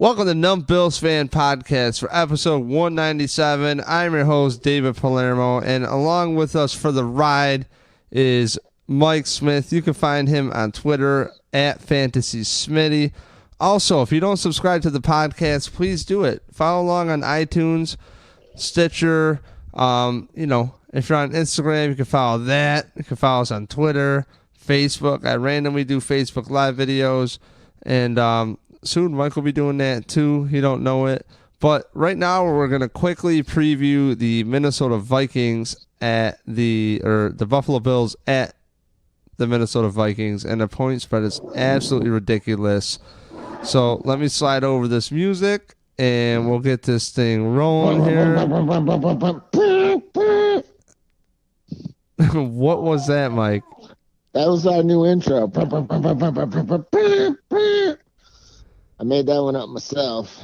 Welcome to Numb Bills Fan Podcast for episode 197. I'm your host, David Palermo, and along with us for the ride is Mike Smith. You can find him on Twitter at FantasySmitty. Also, if you don't subscribe to the podcast, please do it. Follow along on iTunes, Stitcher. If you're on Instagram, you can follow that. You can follow us on Twitter, Facebook. I randomly do Facebook Live videos, and soon Mike will be doing that too. You don't know it. But right now we're going to quickly preview the Minnesota Vikings the Buffalo Bills at the Minnesota Vikings, and the point spread is absolutely ridiculous. So let me slide over this music and we'll get this thing rolling here. What was that, Mike? That was our new intro. I made that one up myself.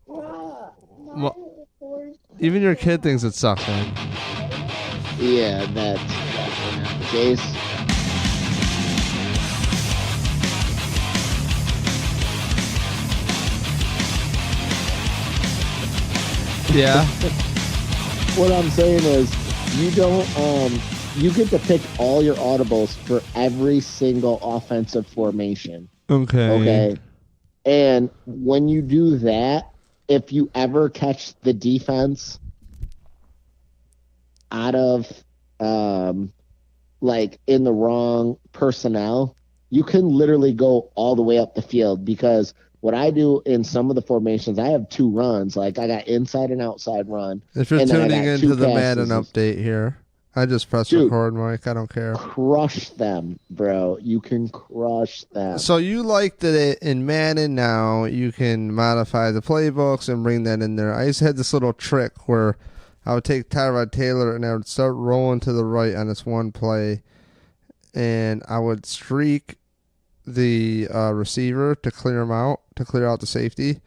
Well, even your kid thinks it sucks, man. Yeah, that's not the case. Yeah. What I'm saying is, you get to pick all your audibles for every single offensive formation. Okay. And when you do that, if you ever catch the defense out of, in the wrong personnel, you can literally go all the way up the field, because what I do in some of the formations, I have two runs. Like, I got inside and outside run. If you're tuning into the Madden update here, I just press record, Mike. I don't care. Crush them, bro. You can crush them. So you like that in Madden now you can modify the playbooks and bring that in there. I used to have this little trick where I would take Tyrod Taylor and I would start rolling to the right on this one play, and I would streak the receiver to clear him out, to clear out the safety,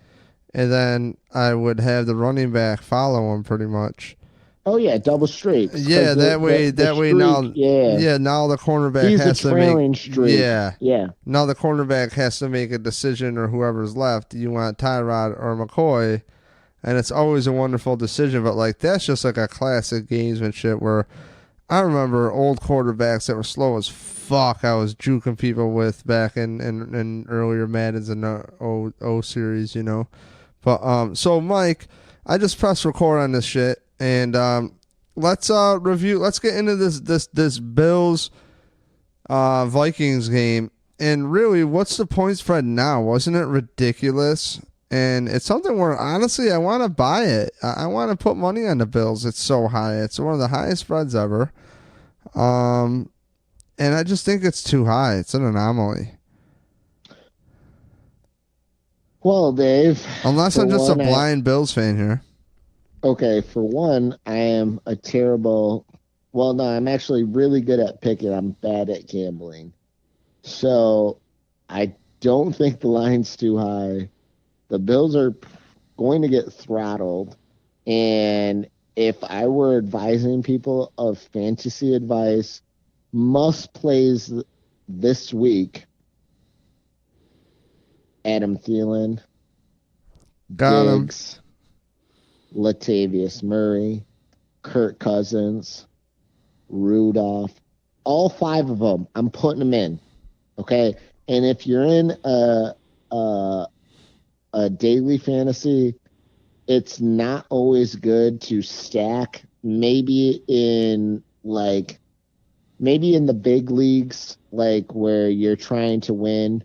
and then I would have the running back follow him pretty much. Oh yeah, double streaks. Yeah, that way now. Yeah, now the cornerback has to make. Streak. Yeah. Now the cornerback has to make a decision, or whoever's left. You want Tyrod or McCoy, and it's always a wonderful decision. But that's just like a classic gamesmanship where I remember old quarterbacks that were slow as fuck. I was juking people with back in earlier Maddens and O series, But so Mike, I just pressed record on this shit. And let's review. Let's get into this Bills Vikings game. And really, what's the point spread now? Wasn't it ridiculous? And it's something where honestly, I want to buy it. I want to put money on the Bills. It's so high. It's one of the highest spreads ever. And I just think it's too high. It's an anomaly. Well, Dave. Unless I'm just a blind Bills fan here. Okay, for one, I am a terrible... Well, no, I'm actually really good at picking. I'm bad at gambling. So, I don't think the line's too high. The Bills are going to get throttled. And if I were advising people of fantasy advice, must plays this week, Adam Thielen, Diggs, Latavius Murray, Kirk Cousins, Rudolph, all five of them, I'm putting them in, okay? And if you're in a daily fantasy, it's not always good to stack. Maybe in the big leagues, like where you're trying to win,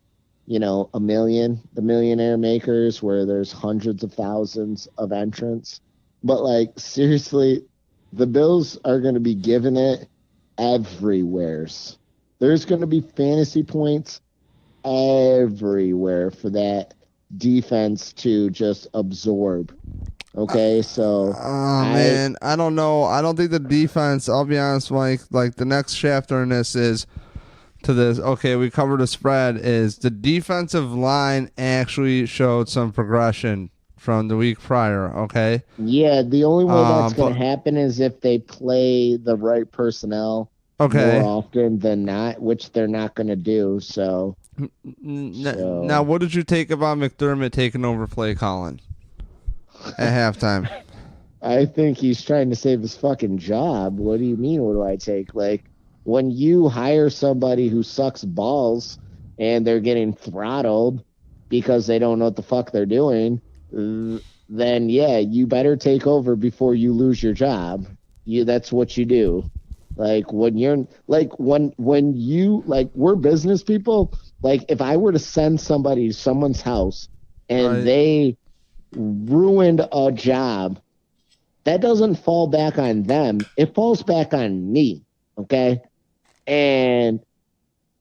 $1 million, the Millionaire Makers, where there's hundreds of thousands of entrants. But seriously, the Bills are going to be giving it everywhere. There's going to be fantasy points everywhere for that defense to just absorb. Okay, so man, I don't know. I don't think the defense, I'll be honest, Mike, the next chapter in this is to this. Okay, we covered the spread. Is the defensive line actually showed some progression from the week prior? Okay. Yeah, the only way that's going to happen is if they play the right personnel more often than not, which they're not going to do. So Now, what did you take about McDermott taking over play calling at halftime? I think he's trying to save his fucking job. What do you mean? What do I take? Like, when you hire somebody who sucks balls and they're getting throttled because they don't know what the fuck they're doing, then yeah, you better take over before you lose your job. That's what you do. Like when you're like when you like we're business people. Like if I were to send somebody to someone's house and they ruined a job, that doesn't fall back on them. It falls back on me. Okay. And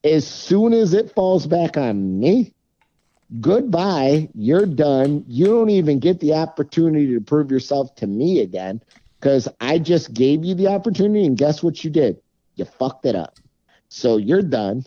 as soon as it falls back on me, goodbye. You're done. You don't even get the opportunity to prove yourself to me again because I just gave you the opportunity. And guess what you did? You fucked it up. So you're done.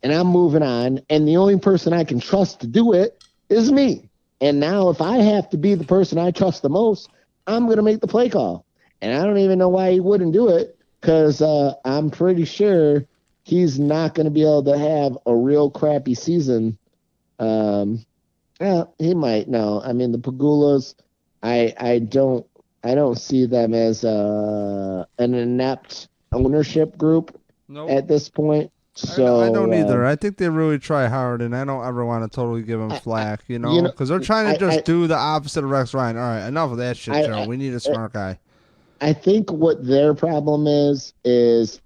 And I'm moving on. And the only person I can trust to do it is me. And now if I have to be the person I trust the most, I'm going to make the play call. And I don't even know why he wouldn't do it because I'm pretty sure he's not going to be able to have a real crappy season. Yeah, he might. No, I mean the Pagulas, I don't see them as an inept ownership group at this point. So I don't either. I think they really try hard, and I don't ever want to totally give them flack, because they're trying to just do the opposite of Rex Ryan. All right, enough of that shit, Joe. We need a smart guy. I think what their problem is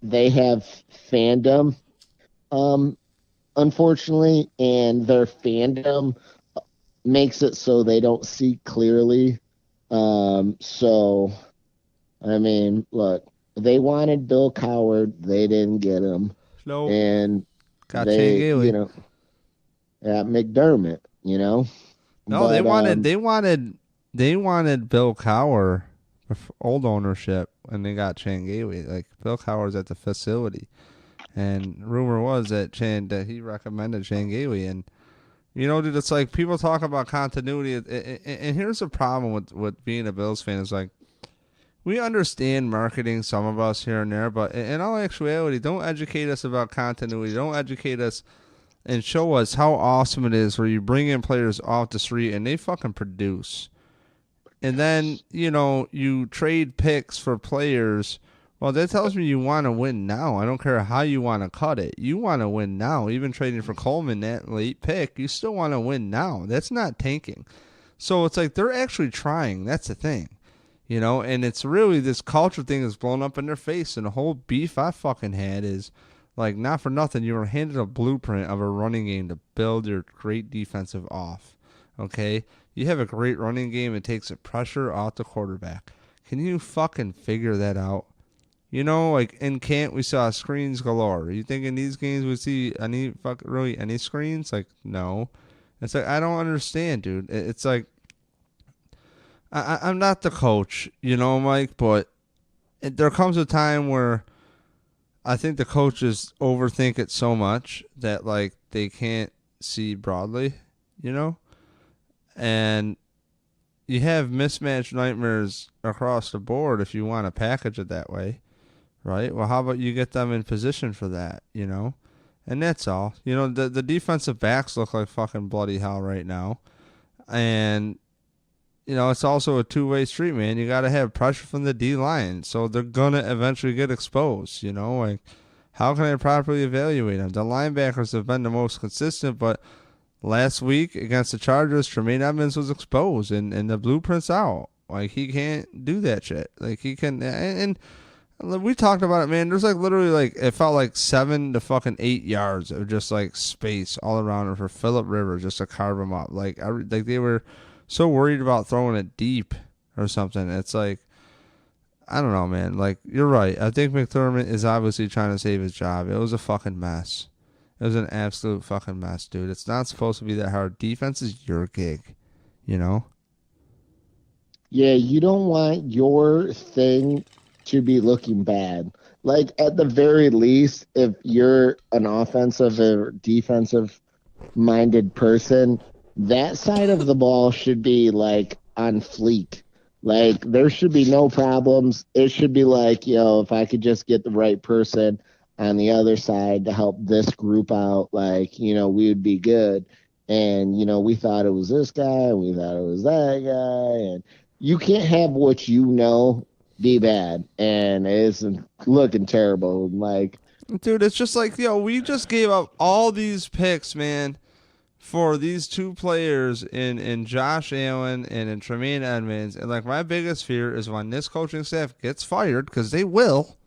they have fandom, unfortunately, and their fandom makes it so they don't see clearly. So, I mean, look, they wanted Bill Coward, they didn't get him. Nope. And got they, McDermott, No, but, they wanted Bill Cowher, old ownership, and they got Changawi. Like Bill Cowher's at the facility, and rumor was that he recommended Changawi, and dude, it's like people talk about continuity, and here's the problem with being a Bills fan is like. We understand marketing, some of us here and there, but in all actuality, don't educate us about continuity. Don't educate us and show us how awesome it is where you bring in players off the street and they fucking produce. And then, you trade picks for players. Well, that tells me you want to win now. I don't care how you want to cut it. You want to win now. Even trading for Coleman, that late pick, you still want to win now. That's not tanking. So it's like they're actually trying. That's the thing. And it's really this culture thing is blown up in their face. And the whole beef I fucking had is, like, not for nothing, you were handed a blueprint of a running game to build your great defensive off. Okay? You have a great running game. It takes the pressure off the quarterback. Can you fucking figure that out? Like in camp, we saw screens galore. You think in these games we see any screens? Like, no. It's like, I don't understand, dude. It's like, I'm not the coach, Mike, but there comes a time where I think the coaches overthink it so much that, like, they can't see broadly, And you have mismatched nightmares across the board if you want to package it that way, right? Well, how about you get them in position for that, And that's all. The defensive backs look like fucking bloody hell right now. And... it's also a two-way street, man. You got to have pressure from the D-line, so they're going to eventually get exposed, Like, how can I properly evaluate them? The linebackers have been the most consistent, but last week against the Chargers, Tremaine Edmonds was exposed, and the blueprint's out. Like, he can't do that shit. Like, he can... And we talked about it, man. There's, like, literally, like, it felt like 7 to fucking 8 yards of just, like, space all around him for Phillip Rivers just to carve him up. Like they were... so worried about throwing it deep or something. It's like, I don't know, man. Like, you're right. I think McDermott is obviously trying to save his job. It was a fucking mess. It was an absolute fucking mess, dude. It's not supposed to be that hard. Defense is your gig, Yeah, you don't want your thing to be looking bad. Like, at the very least, if you're an offensive or defensive-minded person, that side of the ball should be, like, on fleek. Like, there should be no problems. It should be like, if I could just get the right person, on the other side to help this group out. Like, we would be good. And, we thought it was this guy, and we thought it was that guy. And you can't have what be bad. And it's looking terrible. Like, dude, it's just like, we just gave up all these picks, man, for these two players in Josh Allen and in Tremaine Edmonds. And, like, my biggest fear is when this coaching staff gets fired, because they will.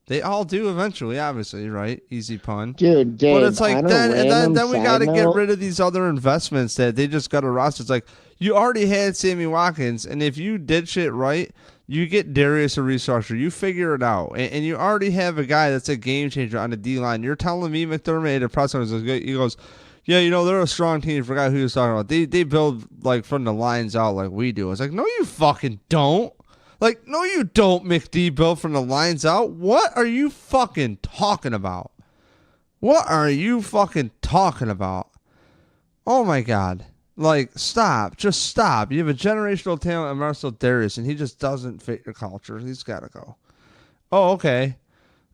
They all do eventually, obviously, right? Easy pun. Dude, Dave, but it's like, then we got to get rid of these other investments that they just got a roster. It's like, you already had Sammy Watkins, and if you did shit right, you get Darius a restructure. You figure it out. And you already have a guy that's a game changer on the D-line. You're telling me McDermott at a press conference, he goes, yeah, they're a strong team. I forgot who he was talking about. They build, like, from the lines out like we do. It's like, no, you fucking don't. Like, no, you don't, McD, build from the lines out. What are you fucking talking about? What are you fucking talking about? Oh, my God. Like, stop. Just stop. You have a generational talent in Marcel Darius, and he just doesn't fit your culture. He's got to go. Oh, okay.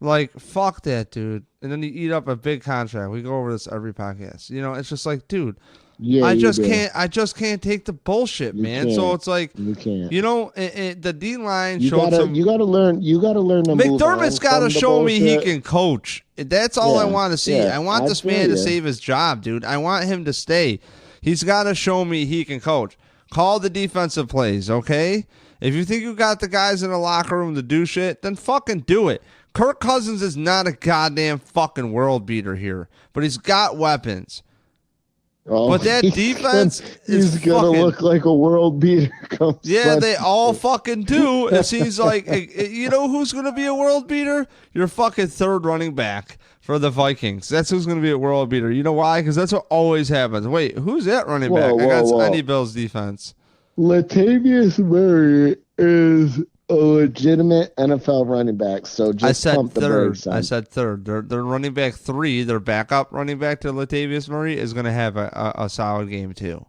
Like, fuck that, dude. And then you eat up a big contract. We go over this every podcast. It's just like, dude. Yeah, I just can't take the bullshit, man. So it's like, you can't. The D line showed some. You gotta learn. You gotta learn to move on. McDermott's got to show me he can coach. That's all I want to see. I want this man to save his job, dude. I want him to stay. He's got to show me he can coach. Call the defensive plays, okay? If you think you got the guys in the locker room to do shit, then fucking do it. Kirk Cousins is not a goddamn fucking world beater here, but he's got weapons. Oh, but that defense is gonna look like a world beater. They all fucking do. It seems like, who's gonna be a world beater? Your fucking third running back for the Vikings. That's who's gonna be a world beater. You know why? Because that's what always happens. Wait, who's that running back against any Bills defense? Latavius Murray is a legitimate NFL running back. So just pump the brakes on. I said third. Their running back 3, their backup running back to Latavius Murray, is going to have a solid game too.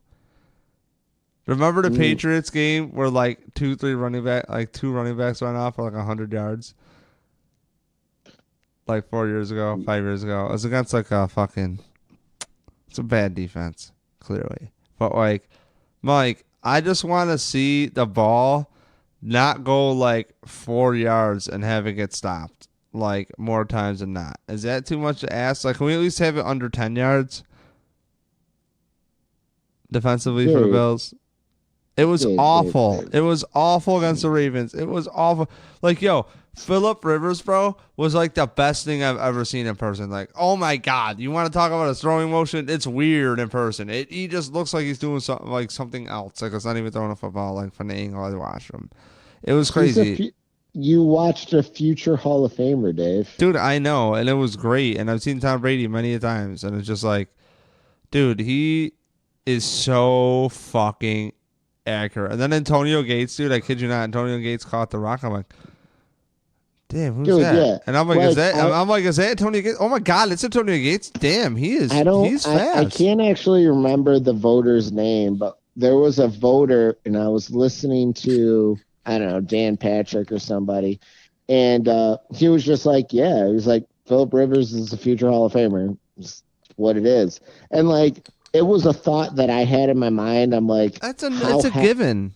Remember the Patriots game where like two running backs went off for like 100 yards? Like 4 years ago, 5 years ago. It was against like it's a bad defense, clearly. But like, Mike, I just want to see the ball not go like 4 yards and have it get stopped like more times than not. Is that too much to ask? Like, can we at least have it under 10 yards defensively for the Bills? It was awful. It was awful against the Ravens. It was awful. Like, Phillip Rivers, bro, was like the best thing I've ever seen in person. Like, oh my God, you want to talk about a throwing motion? It's weird in person. He just looks like he's doing something else. Like, it's not even throwing a football. Like, from the angle I watched him, it was crazy. You watched a future Hall of Famer, Dave. Dude, I know, and it was great. And I've seen Tom Brady many times, and it's just like, dude, he is so fucking accurate. And then Antonio Gates, dude, I kid you not, Antonio Gates caught the rock. I'm like, damn, who's that? Yeah. And I'm like, is that Antonio Gates? Oh my God, it's Antonio Gates. Damn, he's fast. I can't actually remember the voter's name, but there was a voter, and I was listening to, I don't know, Dan Patrick or somebody, and he was just like, he was like, Phillip Rivers is a future Hall of Famer. It's what it is. And like, it was a thought that I had in my mind. I'm like, that's a given.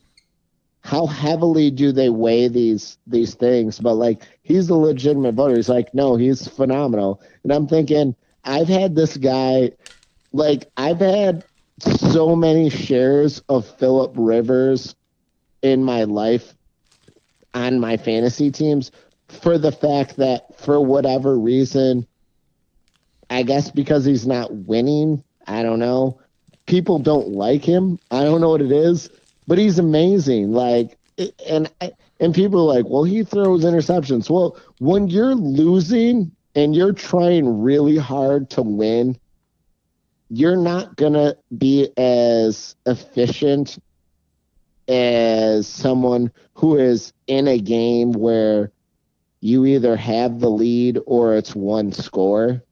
How heavily do they weigh these things? But like, he's a legitimate voter. He's like, no, he's phenomenal. And I'm thinking, I've had this guy, like, I've had so many shares of Phillip Rivers in my life on my fantasy teams for the fact that for whatever reason, I guess because he's not winning, I don't know, people don't like him. I don't know what it is, but he's amazing. Like, and people are like, well, he throws interceptions. Well, when you're losing and you're trying really hard to win, you're not going to be as efficient as someone who is in a game where you either have the lead or it's one score.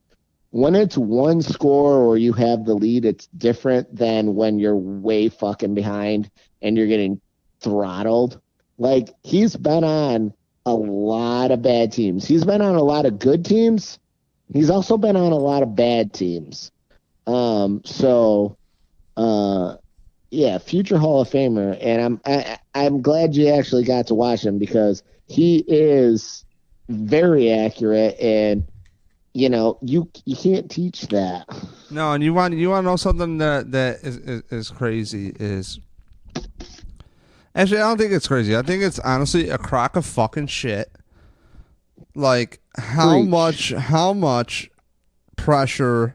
When it's one score or you have the lead, it's different than when you're way fucking behind and you're getting throttled. Like, he's been on a lot of bad teams. He's been on a lot of good teams, He's also been on a lot of bad teams. Yeah, future Hall of Famer, and I'm glad you actually got to watch him because he is very accurate, and you can't teach that. No, and you want to know something that is crazy is actually I don't think it's crazy. I think it's honestly a crock of fucking shit. Like how much pressure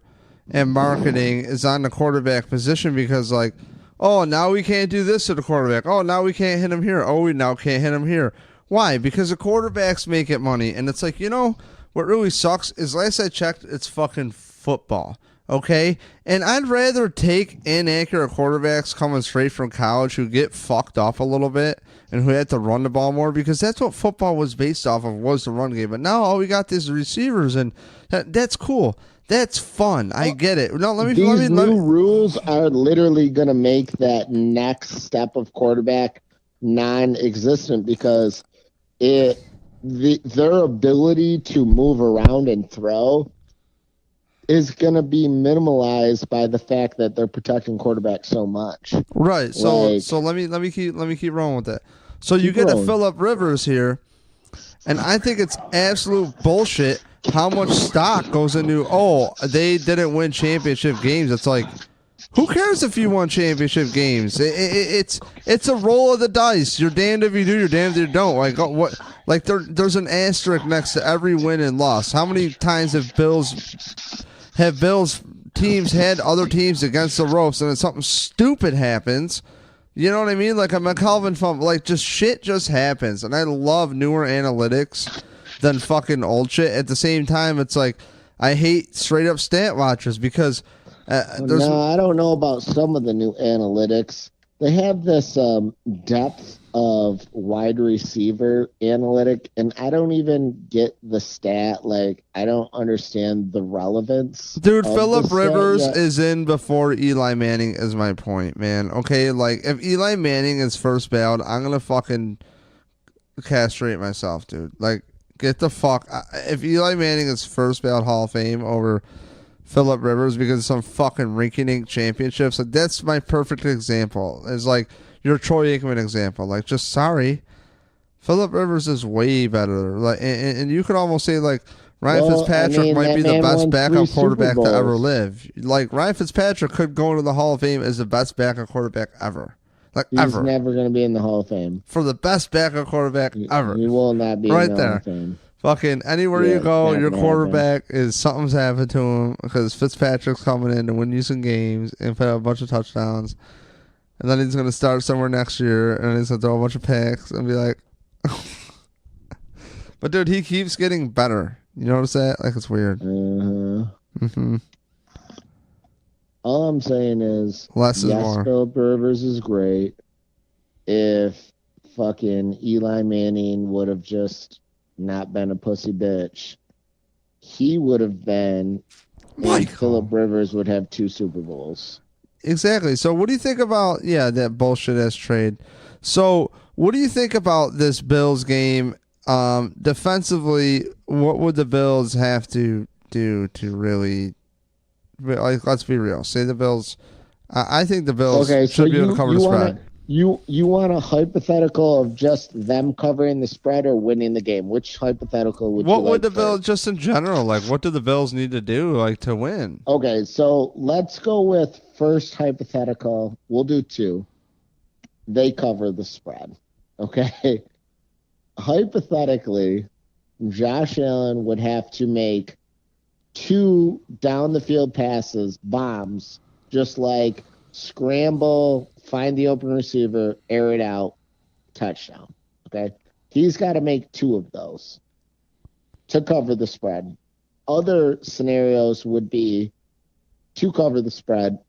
and marketing is on the quarterback position because like. Oh, now we can't do this to the quarterback. Oh, now we can't hit him here. Oh, we now can't hit him here. Why? Because the quarterbacks make it money. And it's like, what really sucks is last I checked, it's fucking football. Okay? And I'd rather take inaccurate quarterbacks coming straight from college who get fucked up a little bit and who had to run the ball more because that's what football was based off of, was the run game. But now all we got is receivers, and that's cool. That's fun. I get it. No, These new rules are literally going to make that next step of quarterback non-existent because their ability to move around and throw is going to be minimalized by the fact that they're protecting quarterbacks so much. Right. So let me keep rolling with that. So you get a Phillip Rivers here, and I think it's absolute bullshit. How much stock goes into, they didn't win championship games. It's like, who cares if you won championship games? It's a roll of the dice. You're damned if you do, you're damned if you don't. Like what? Like there's an asterisk next to every win and loss. How many times have Bills teams had other teams against the ropes and then something stupid happens? You know what I mean? Like a McCalvin fumble. Like just shit just happens. And I love newer analytics than fucking old shit. At the same time, it's like I hate straight up stat watchers because no, I don't know about some of the new analytics. They have this depth of wide receiver analytic, and I don't even get the stat. Like I don't understand the relevance. Dude, Phillip Rivers is in before Eli Manning is my point, man. Okay, like if Eli Manning is first ballot, I'm gonna fucking castrate myself, dude. Like get the fuck. If Eli Manning is first ballot Hall of Fame over Phillip Rivers because of some fucking rinky-dink championships, like that's my perfect example. It's like your Troy Aikman example. Like, just sorry, Phillip Rivers is way better. Like, and you could almost say like Ryan Fitzpatrick might be the best backup quarterback to ever live. Like Ryan Fitzpatrick could go into the Hall of Fame as the best backup quarterback ever. Like He's ever. never going to be in the Hall of Fame. For the best backup quarterback ever. He will not be right in the there. Hall of Fame. Fucking anywhere you go, your quarterback is something's happened to him because Fitzpatrick's coming in to win you some games and put up a bunch of touchdowns. And then he's going to start somewhere next year and he's going to throw a bunch of picks and be like, but dude, he keeps getting better. You notice that? Like, it's weird. Mm-hmm. All I'm saying is, less is more. Phillip Rivers is great. If fucking Eli Manning would have just not been a pussy bitch, he would have been, and Phillip Rivers would have 2 Super Bowls. Exactly. So what do you think about, that bullshit ass trade? So what do you think about this Bills game? Defensively, what would the Bills have to do to really, like, let's be real. Say the Bills, I think the Bills should be able to cover the spread. You want a hypothetical of just them covering the spread or winning the game? Which hypothetical would you like? What would the Bills, just in general, like what do the Bills need to do like to win? Okay, so let's go with first hypothetical. We'll do 2. They cover the spread. Okay. Hypothetically, Josh Allen would have to make 2 down the field passes, bombs, just like scramble, find the open receiver, air it out, touchdown. Okay? He's got to make 2 of those to cover the spread. Other scenarios would be to cover the spread,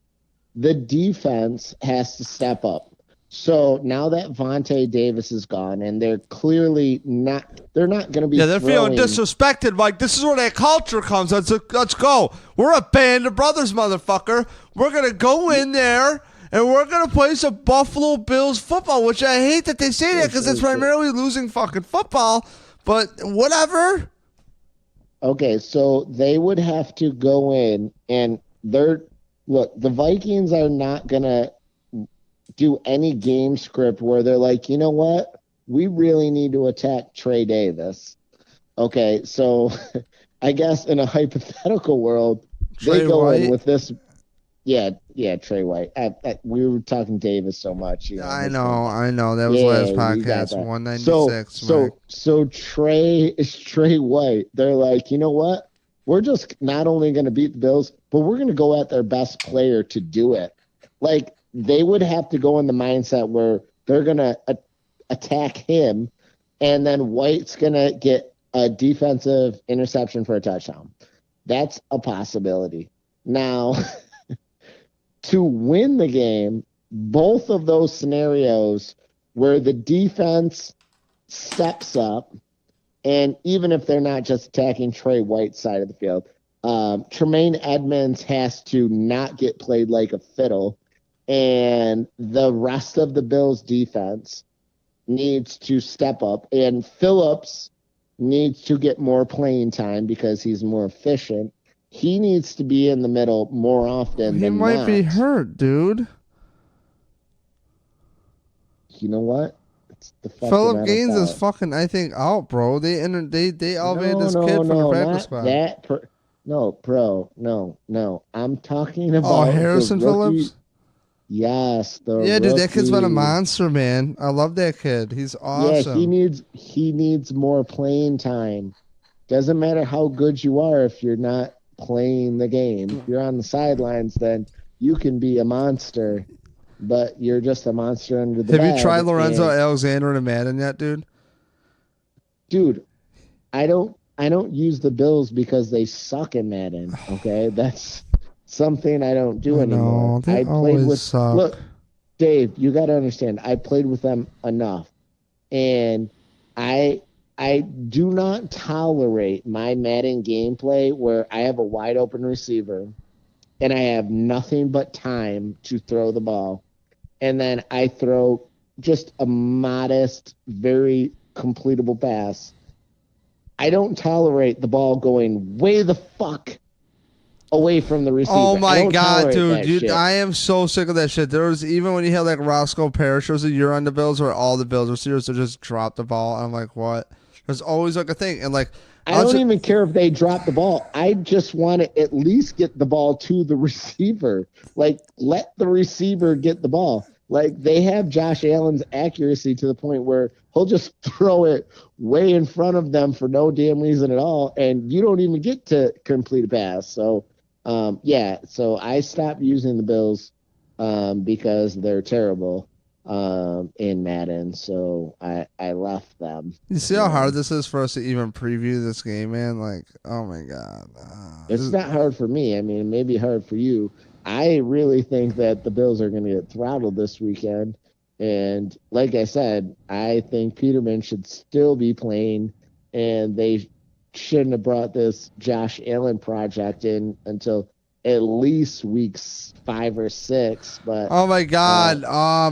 the defense has to step up. So now that Vontae Davis is gone, and they're clearly not, they're not going to be. Yeah, they're feeling disrespected. Like, this is where that culture comes. Let's go. We're a band of brothers, motherfucker. We're going to go in there, and we're going to play some Buffalo Bills football, which I hate that they say that because it's primarily losing fucking football, but whatever. Okay, so they would have to go in and the Vikings are not gonna do any game script where they're like, you know what? We really need to attack Trey Davis. Okay, so I guess in a hypothetical world, they Trey go in White. with this. Yeah, Trey White. We were talking Davis so much, you know. I know. That was Yeah, last you got podcast, that. 196, Mike. So Trey White. They're like, you know what? We're just not only going to beat the Bills, but we're going to go at their best player to do it. Like they would have to go in the mindset where they're going to attack him, and then White's going to get a defensive interception for a touchdown. That's a possibility. Now, to win the game, both of those scenarios where the defense steps up, and even if they're not just attacking Trey White's side of the field, Tremaine Edmonds has to not get played like a fiddle, and the rest of the Bills' defense needs to step up, and Phillips needs to get more playing time because he's more efficient. He needs to be in the middle more often He than might not. be hurt, dude. You know what? It's the fucking Philip Gaines NFL. is fucking, I think, out, bro. They elevated this No, kid from the practice not squad. that. No, bro, no. I'm talking about Harrison the rookie. Phillips? Yes, the Yeah, dude, that kid's been a rookie. monster, man. I love that kid. He's awesome. Yeah, he needs more playing time. Doesn't matter how good you are if you're not playing the game. If you're on the sidelines, then you can be a monster, but you're just a monster under the bed. Have you tried Lorenzo and- Alexander in Madden yet, dude? Dude, I don't use the Bills because they suck in Madden. Okay, that's something I don't do anymore. They always suck. Look, Dave, you got to understand. I played with them enough, and I do not tolerate my Madden gameplay where I have a wide open receiver, and I have nothing but time to throw the ball, and then I throw just a modest, very completable pass. I don't tolerate the ball going way the fuck away from the receiver. Oh my god, dude! dude, I am so sick of that shit. There was even when you had like Roscoe Parrish was a year on the Bills where all the Bills receivers would just drop the ball. I'm like, what? There's always like a thing, and like I don't even care if they drop the ball. I just want to at least get the ball to the receiver. Like, let the receiver get the ball. Like, they have Josh Allen's accuracy to the point where he'll just throw it way in front of them for no damn reason at all, and you don't even get to complete a pass. So, so I stopped using the Bills because they're terrible in Madden, so I left them. You see how hard this is for us to even preview this game, man? Like, oh my god. It's not hard for me. I mean, it may be hard for you. I really think that the Bills are going to get throttled this weekend. And like I said, I think Peterman should still be playing, and they shouldn't have brought this Josh Allen project in until at least weeks 5 or 6. But oh my god,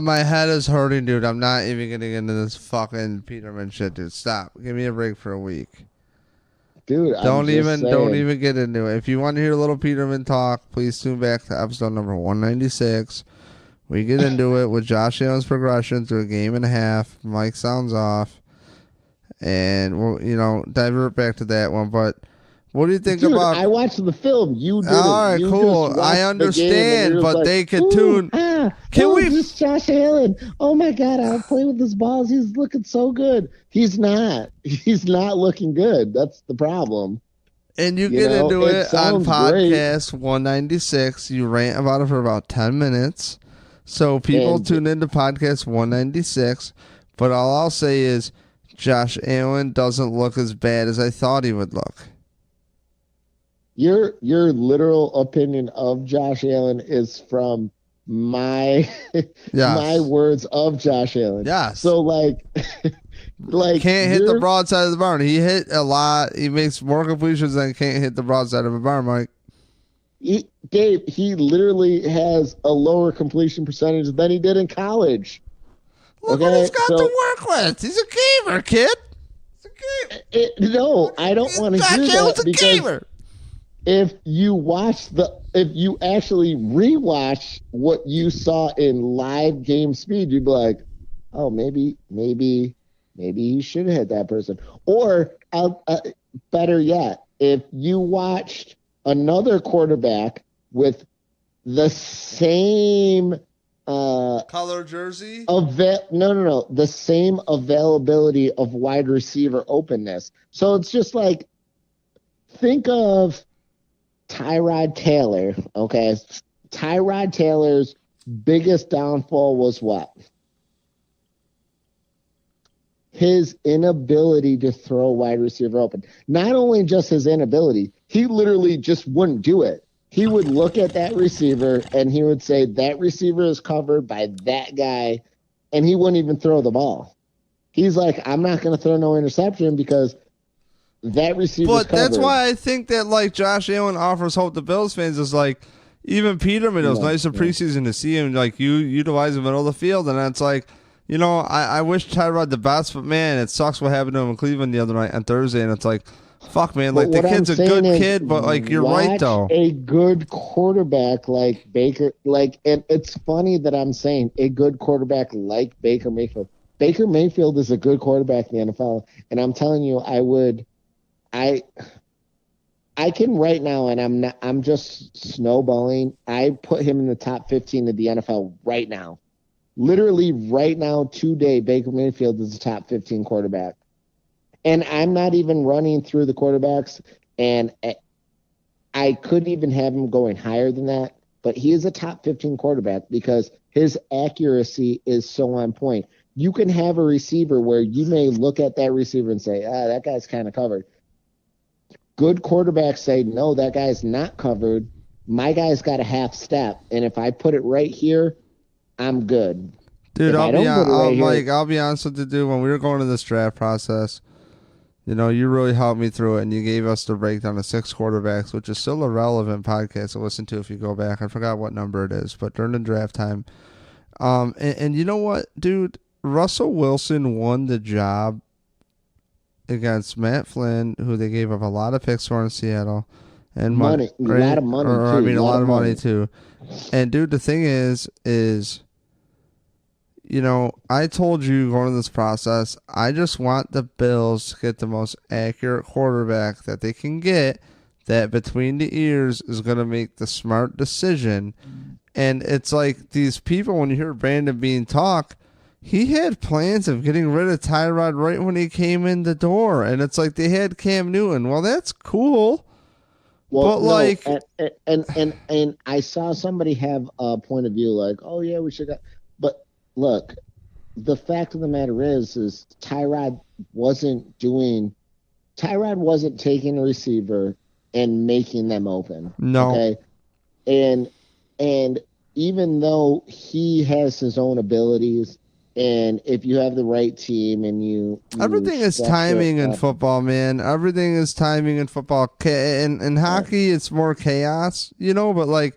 my head is hurting, dude. I'm not even getting into this fucking Peterman shit, dude. Stop. Give me a break for a week. Dude, don't even get into it. If you want to hear a little Peterman talk, please tune back to episode number 196. We get into it with Josh Allen's progression through a game and a half. Mike sounds off, and we'll divert back to that one. But what do you think about? I watched the film. You did. All right, cool. I understand, but like, they could tune. This Josh Allen? Oh my god, I'll play with his balls. He's looking so good. He's not. He's not looking good. That's the problem. And you get into it on podcast 196. You rant about it for about 10 minutes. So people tune into podcast 196. But all I'll say is Josh Allen doesn't look as bad as I thought he would look. Your literal opinion of Josh Allen is from my my words of Josh Allen. Yes. So like can't hit the broadside of the barn. He hit a lot. He makes more completions than can't hit the broadside of a barn, Mike. Dave, he literally has a lower completion percentage than he did in college. Look what he's got to work with. He's a gamer, kid. No, I don't want to hear that because if you actually rewatch what you saw in live game speed, you'd be like, oh, maybe he should have hit that person. Or better yet, if you watched another quarterback with the same color jersey, no, the same availability of wide receiver openness. So it's just like, think of Tyrod Taylor. Okay, Tyrod Taylor's biggest downfall was what? His inability to throw wide receiver open. Not only just his inability, he literally just wouldn't do it. He would look at that receiver and he would say, that receiver is covered by that guy, and he wouldn't even throw the ball. He's like, I'm not going to throw no interception because that receiver is covered. But that's why I think that, like, Josh Allen offers hope to Bills fans is like, even Peterman, it was nice in preseason to see him, like, you utilize the middle of the field, and it's like, you know, I wish Tyrod the best, but man, it sucks what happened to him in Cleveland the other night on Thursday, and it's like, fuck, man, like, the kid's a good kid, but, like, you're right, though. A good quarterback like Baker, like, and it's funny that I'm saying a good quarterback like Baker Mayfield. Baker Mayfield is a good quarterback in the NFL, and I'm telling you, I can right now, and I'm just snowballing. I put him in the top 15 of the NFL right now. Literally right now, today, Baker Mayfield is the top 15 quarterback. And I'm not even running through the quarterbacks, and I could even have him going higher than that, but he is a top 15 quarterback because his accuracy is so on point. You can have a receiver where you may look at that receiver and say, that guy's kind of covered. Good quarterbacks say, no, that guy's not covered. My guy's got a half step, and if I put it right here, I'm good. Dude, I'll be honest with you, dude. When we were going to this draft process, you know, you really helped me through it, and you gave us the breakdown of 6 quarterbacks, which is still a relevant podcast to listen to if you go back. I forgot what number it is, but during the draft time. And you know what, dude? Russell Wilson won the job against Matt Flynn, who they gave up a lot of picks for in Seattle. And money, a lot of money, too. I mean, a lot of money, too. And, dude, the thing is, you know, I told you going into this process, I just want the Bills to get the most accurate quarterback that they can get that between the ears is going to make the smart decision. And it's like these people, when you hear Brandon Beane talk, he had plans of getting rid of Tyrod right when he came in the door. And it's like they had Cam Newton. Well, that's cool. Well, but like, and I saw somebody have a point of view like, oh yeah, we should. But look, the fact of the matter is Tyrod wasn't taking a receiver and making them open. No. Okay. And even though he has his own abilities, and if you have the right team and you everything is timing in football, man. Everything is timing in football. In hockey, it's more chaos, you know. But like,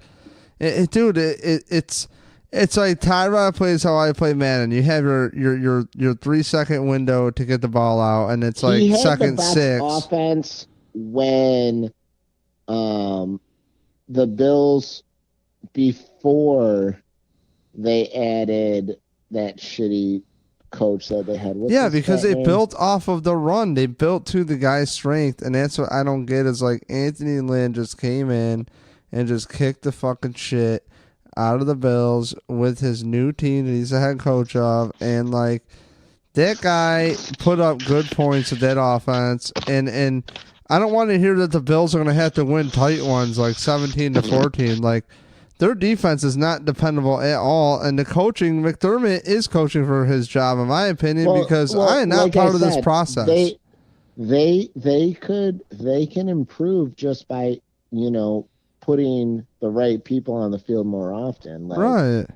it's like Tyrod plays how I play Madden. You have your 3-second window to get the ball out, and it's like second 6. Offense when the Bills, before they added that shitty coach that they had. Because they built off of the run. They built to the guy's strength, and that's what I don't get is like Anthony Lynn just came in and just kicked the fucking shit out of the Bills with his new team that he's the head coach of, and like that guy put up good points with that offense, and I don't want to hear that the Bills are going to have to win tight ones like 17-14. Like, their defense is not dependable at all, and the coaching, McDermott is coaching for his job, in my opinion, because I am not like part of this process. They can improve just by, you know, putting the right people on the field more often. Like, right.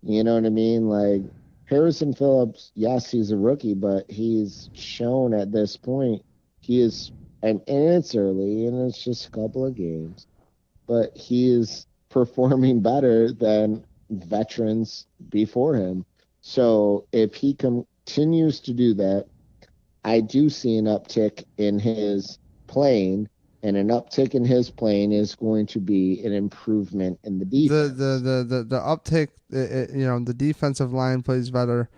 You know what I mean? Like, Harrison Phillips, yes, he's a rookie, but he's shown at this point he is, and it's early, and it's just a couple of games, but he is performing better than veterans before him. So if he continues to do that, I do see an uptick in his playing, and an uptick in his playing is going to be an improvement in the defense. The uptick, the defensive line plays better.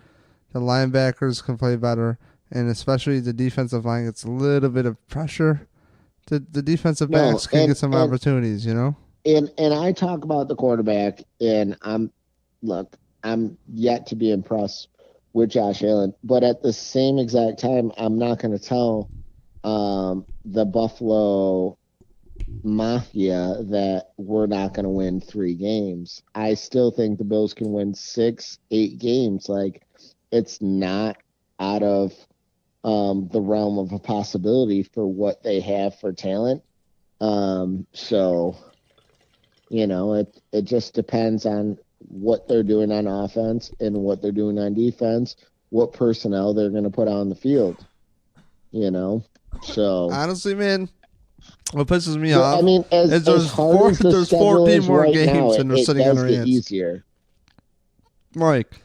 The linebackers can play better, and especially the defensive line gets a little bit of pressure. The defensive backs can get some opportunities, And I talk about the quarterback, and I'm yet to be impressed with Josh Allen, but at the same exact time, I'm not going to tell the Buffalo Mafia that we're not going to win 3 games. I still think the Bills can win 6, 8 games. Like, it's not out of the realm of a possibility for what they have for talent. So, it just depends on what they're doing on offense and what they're doing on defense, what personnel they're going to put on the field. So honestly, man, what pisses me off? I mean, there's 14 more right games, now, and they're sitting on our hands. Easier. Mike,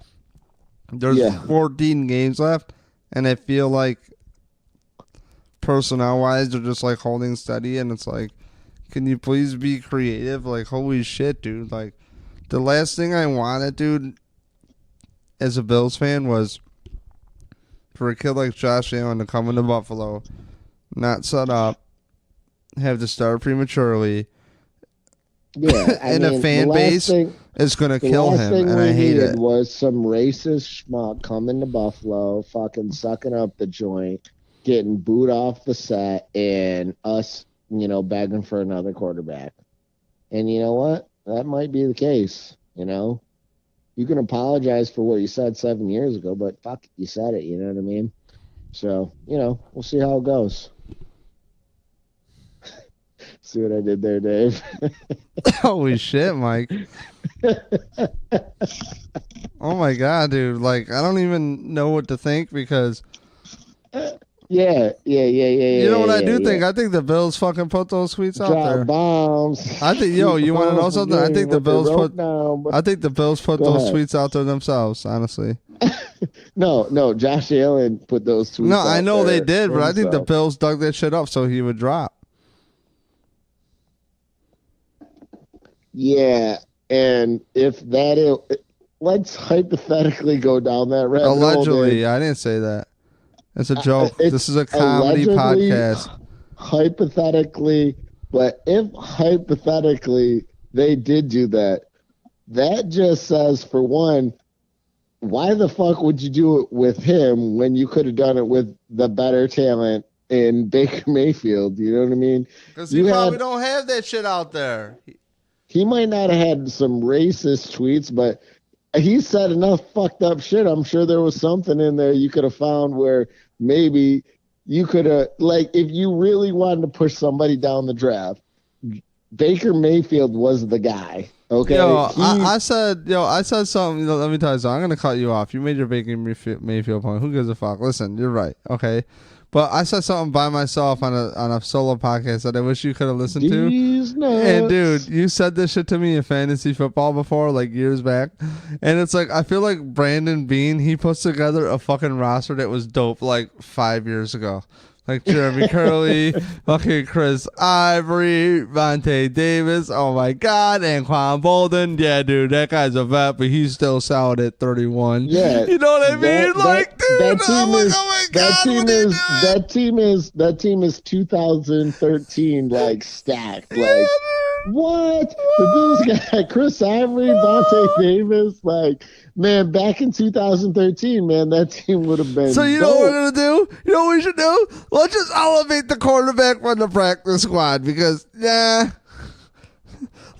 there's 14 games left, and I feel like personnel-wise, they're just like holding steady, and it's like, can you please be creative? Like, holy shit, dude! Like, the last thing I wanted, dude, as a Bills fan, was for a kid like Josh Allen to come into Buffalo, not set up, have to start prematurely. Yeah, and a fan base is going to kill him, and I hate it. Was some racist schmuck coming to Buffalo, fucking sucking up the joint, getting booed off the set, and us, begging for another quarterback. And you know what? That might be the case. You can apologize for what you said 7 years ago, but fuck, you said it. You know what I mean? So, we'll see how it goes. See what I did there, Dave? Holy shit, Mike. Oh my God, dude. Like, I don't even know what to think because... Yeah. You know what I do think? I think the Bills fucking put those tweets out there. Bombs. I think, you want to know something? I think the Bills put those tweets out there themselves, honestly. No, Josh Allen put those tweets out there. No, I know they did, but I think the Bills dug that shit up so he would drop. Yeah, and if that is, let's hypothetically go down that rabbit hole. Allegedly, I didn't say that. It's a joke. This is a comedy podcast. Hypothetically, but if hypothetically they did do that, that just says, for one, why the fuck would you do it with him when you could have done it with the better talent in Baker Mayfield? You know what I mean? Because he probably don't have that shit out there. He might not have had some racist tweets, but he said enough fucked up shit. I'm sure there was something in there you could have found where maybe you could have, like, if you really wanted to push somebody down the draft, Baker Mayfield was the guy. Okay. I said something. Let me tell you something. I'm gonna cut you off. You made your Baker Mayfield point. Who gives a fuck? Listen, you're right. Okay. But I said something by myself on a solo podcast that I wish you could have listened to. And dude, you said this shit to me in fantasy football before, like years back. And it's like, I feel like Brandon Beane, he puts together a fucking roster that was dope like 5 years ago. Like Jeremy Curley, fucking Chris Ivory, Vontae Davis, oh my God, and Quan Bolden. Yeah, dude, that guy's a vet, but he's still solid at 31. Yeah. You know what I mean? That team is 2013, like, stacked. Like, what? The Bills got Chris Ivory, Vontae Davis, like, man, back in 2013, man, that team would have been. So you know what we're gonna do? You know what we should do? Let's just elevate the quarterback from the practice squad because, like,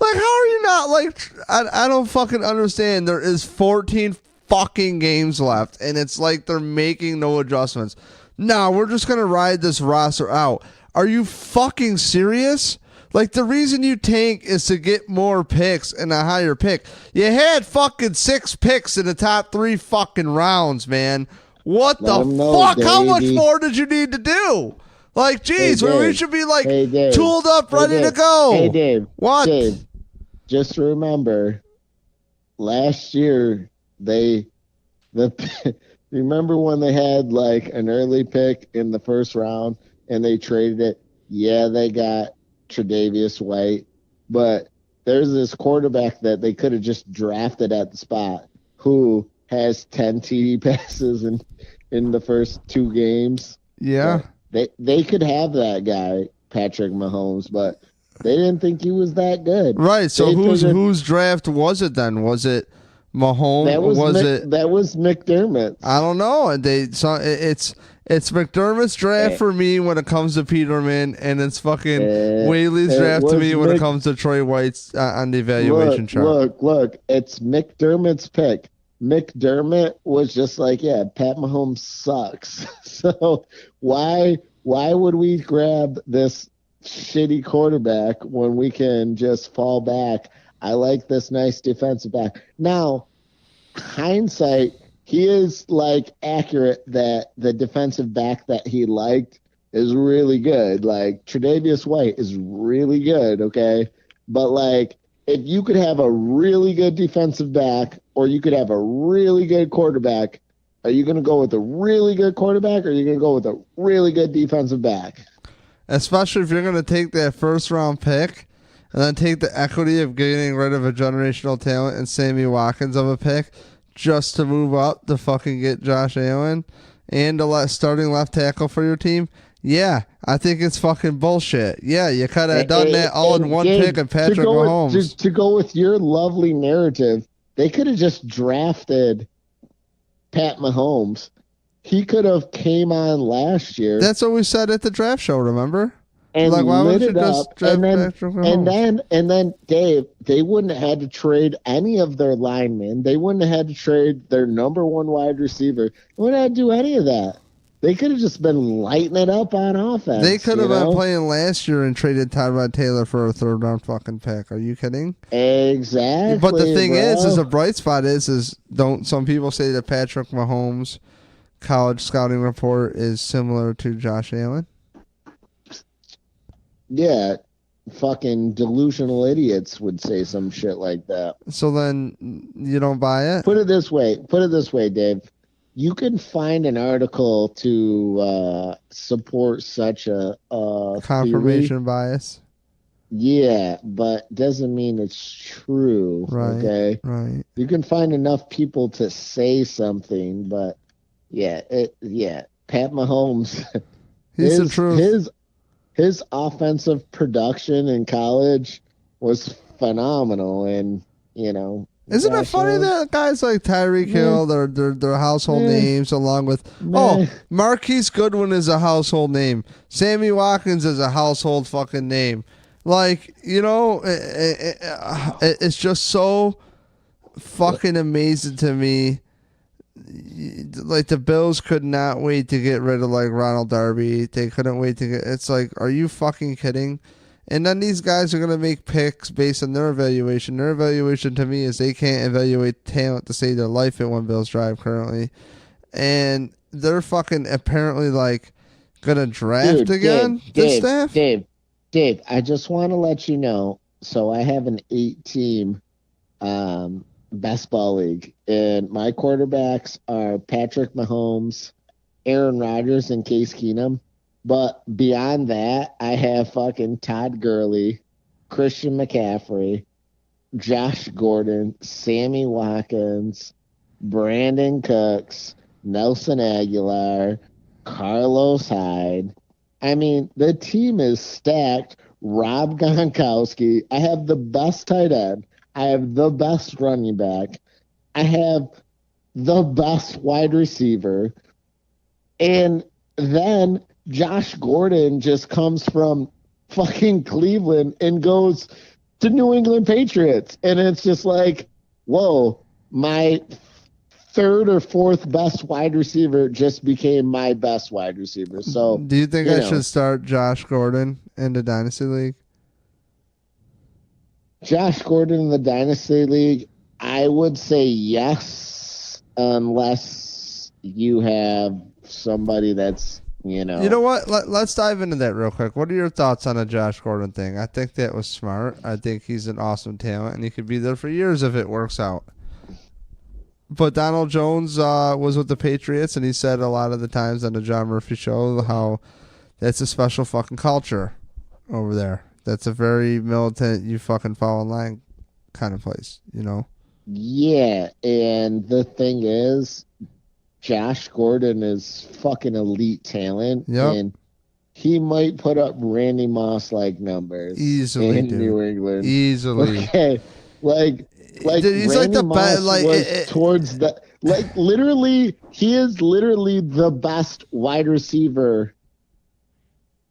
how are you not like? I don't fucking understand. There is 14 fucking games left, and it's like they're making no adjustments. No, we're just gonna ride this roster out. Are you fucking serious? Like, the reason you tank is to get more picks and a higher pick. You had fucking 6 picks in the top 3 fucking rounds, man. What the fuck? Davey. How much more did you need to do? Like, geez, we should be, like, tooled up, ready to go. Hey, Dave. What? Dave, just remember, last year, they Remember when they had like an early pick in the first round and they traded it? Yeah, they got Tre'Davious White, but there's this quarterback that they could have just drafted at the spot who has 10 TD passes in the first 2 games. Yeah. They could have that guy, Patrick Mahomes, but they didn't think he was that good. Right. So whose draft was it then? Was it Mahomes? That was McDermott. I don't know. It's McDermott's draft for me when it comes to Peterman, and it's fucking Whaley's draft to me when it comes to Troy White's on the evaluation chart. Look. It's McDermott's pick. McDermott was just like, yeah, Pat Mahomes sucks. So why would we grab this shitty quarterback when we can just fall back? I like this nice defensive back. Now, hindsight, he is like accurate that the defensive back that he liked is really good. Like Tre'Davious White is really good, okay? But like if you could have a really good defensive back or you could have a really good quarterback, are you going to go with a really good quarterback or are you going to go with a really good defensive back? Especially if you're going to take that first round pick and then take the equity of getting rid of a generational talent and Sammy Watkins of a pick just to move up to fucking get Josh Allen and a starting left tackle for your team. Yeah, I think it's fucking bullshit. Yeah, you could have done that all in one pick of Patrick Mahomes. To go with your lovely narrative, they could have just drafted Pat Mahomes. He could have came on last year. That's what we said at the draft show, remember? And like, why would you just draft Patrick Mahomes? And then Dave, they wouldn't have had to trade any of their linemen. They wouldn't have had to trade their number 1 wide receiver. They wouldn't have to do any of that. They could have just been lighting it up on offense. They could have been playing last year and traded Tyrod Taylor for a 3rd round fucking pick. Are you kidding? Exactly. But the thing is a bright spot is don't some people say that Patrick Mahomes' college scouting report is similar to Josh Allen? Yeah, fucking delusional idiots would say some shit like that. So then you don't buy it? Put it this way, Dave. You can find an article to support such a confirmation theory. Bias. Yeah, but doesn't mean it's true. Right. Okay. Right. You can find enough people to say something, but Pat Mahomes. He's the truth. His offensive production in college was phenomenal, and isn't it funny that guys like Tyreek Hill, their household names, along with Marquise Goodwin is a household name, Sammy Watkins is a household fucking name. Like it's just so fucking amazing to me. Like the Bills could not wait to get rid of like Ronald Darby. They couldn't wait to get. It's like, are you fucking kidding? And then these guys are gonna make picks based on their evaluation. Their evaluation to me is they can't evaluate talent to save their life at One Bills Drive currently, and they're fucking apparently like gonna draft again. Dave, I just want to let you know. So I have an 8-team best ball league, and my quarterbacks are Patrick Mahomes, Aaron Rodgers, and Case Keenum. But beyond that, I have fucking Todd Gurley, Christian McCaffrey, Josh Gordon, Sammy Watkins, Brandon Cooks, Nelson Aguilar, Carlos Hyde. I mean, the team is stacked. Rob Gronkowski. I have the best tight end. I have the best running back. I have the best wide receiver. And then Josh Gordon just comes from fucking Cleveland and goes to New England Patriots. And it's just like, whoa, my 3rd or 4th best wide receiver just became my best wide receiver. So, do you think I should start Josh Gordon in the Dynasty League? Josh Gordon in the Dynasty League, I would say yes, unless you have somebody that's, You know what? Let's dive into that real quick. What are your thoughts on the Josh Gordon thing? I think that was smart. I think he's an awesome talent, and he could be there for years if it works out. But Donald Jones was with the Patriots, and he said a lot of the times on the John Murphy show how that's a special fucking culture over there. That's a very militant, you fucking fall in line kind of place, you know? Yeah, and the thing is, Josh Gordon is fucking elite talent, and he might put up Randy Moss-like numbers easily in New England. Easily. Okay, like dude, he's Randy like the Moss best. Towards the literally, he is literally the best wide receiver